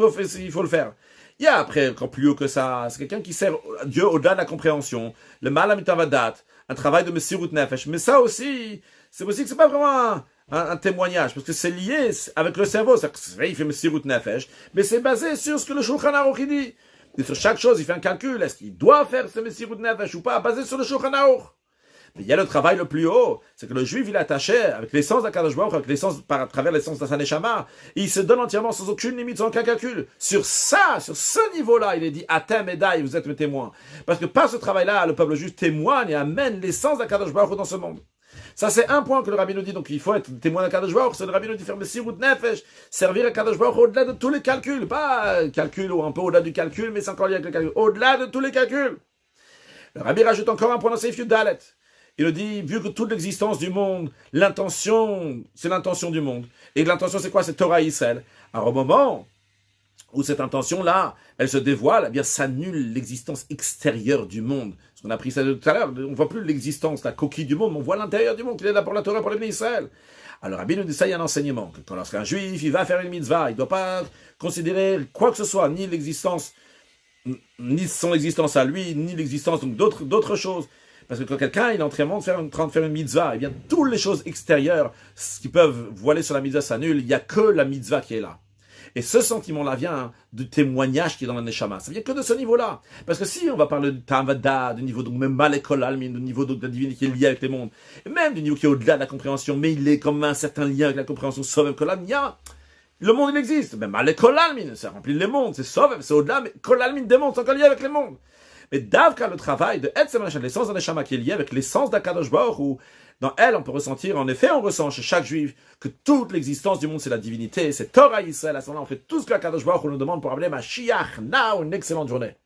[SPEAKER 1] faut le faire. Il y a après, encore plus haut que ça, c'est quelqu'un qui sert Dieu au-delà de la compréhension. Le Malamitavat, un travail de Messirut Nefesh. Mais ça aussi, c'est aussi que c'est pas vraiment un témoignage, parce que c'est lié avec le cerveau. C'est vrai, il fait Messirut Nefesh, mais c'est basé sur ce que le Shulchan Aruch dit. Et sur chaque chose, il fait un calcul. Est-ce qu'il doit faire ce Messirut Nefesh ou pas, basé sur le Shulchan Aruch? Mais il y a le travail le plus haut, c'est que le juif, il est attaché avec l'essence d'Akadosh Baruch Hu, avec l'essence, à travers l'essence d'Asa Neshama, il se donne entièrement sans aucune limite, sans aucun calcul. Sur ce niveau-là, il est dit, Atem Edai, vous êtes mes témoins. Parce que par ce travail-là, le peuple juif témoigne et amène l'essence d'Akadosh Baruch Hu dans ce monde. Ça, c'est un point que le Rabbi nous dit, donc il faut être témoin d'Akadosh Baruch Hu, c'est le Rabbi nous dit faire Messirut Nefesh, servir Akadosh Baruch Hu au-delà de tous les calculs, pas calcul ou un peu au-delà du calcul, mais c'est encore lié avec le calcul, au-delà de tous les calculs. Le Rabbi rajoute encore un point dans Seif Yud Dalet. Il nous dit, vu que toute l'existence du monde, l'intention, c'est l'intention du monde. Et l'intention, c'est quoi? C'est Torah Israël. Alors, au moment où cette intention-là, elle se dévoile, eh bien, ça annule l'existence extérieure du monde. Parce qu'on a pris ça tout à l'heure, on ne voit plus l'existence, la coquille du monde, mais on voit l'intérieur du monde, qui est là pour la Torah, pour les bénis Israël. Alors, Rabbi nous dit ça, il y a un enseignement. Que lorsqu'un juif, il va faire une mitzvah, il ne doit pas considérer quoi que ce soit, ni l'existence, ni son existence à lui, ni l'existence donc d'autres choses. Parce que quand quelqu'un il est en train de faire une mitzvah, eh bien, toutes les choses extérieures qui peuvent voiler sur la mitzvah s'annulent, il n'y a que la mitzvah qui est là. Et ce sentiment-là vient du témoignage qui est dans la neshama. Ça vient que de ce niveau-là. Parce que si on va parler du tamvada, du niveau donc même malekol almin, du niveau donc de la divinité qui est lié avec les mondes, et même du niveau qui est au-delà de la compréhension, mais il est comme un certain lien avec la compréhension sovem kolam, il y a le monde il existe. Même malekol almin, ça remplit les mondes, c'est sovem, c'est au-delà, mais kol almin des mondes, c'est encore lié avec les mondes. Mais Davka, le travail de Etzem Neshama, l'essence de Neshama qui est liée avec l'essence d'Akadosh Baruch Hu, dans elle, on peut ressentir, en effet, on ressent chez chaque juif que toute l'existence du monde, c'est la divinité, c'est Torah Israël. À ce moment-là, on fait tout ce que Akadosh Baruch Hu nous demande pour amener Mashiach. Now, une excellente journée.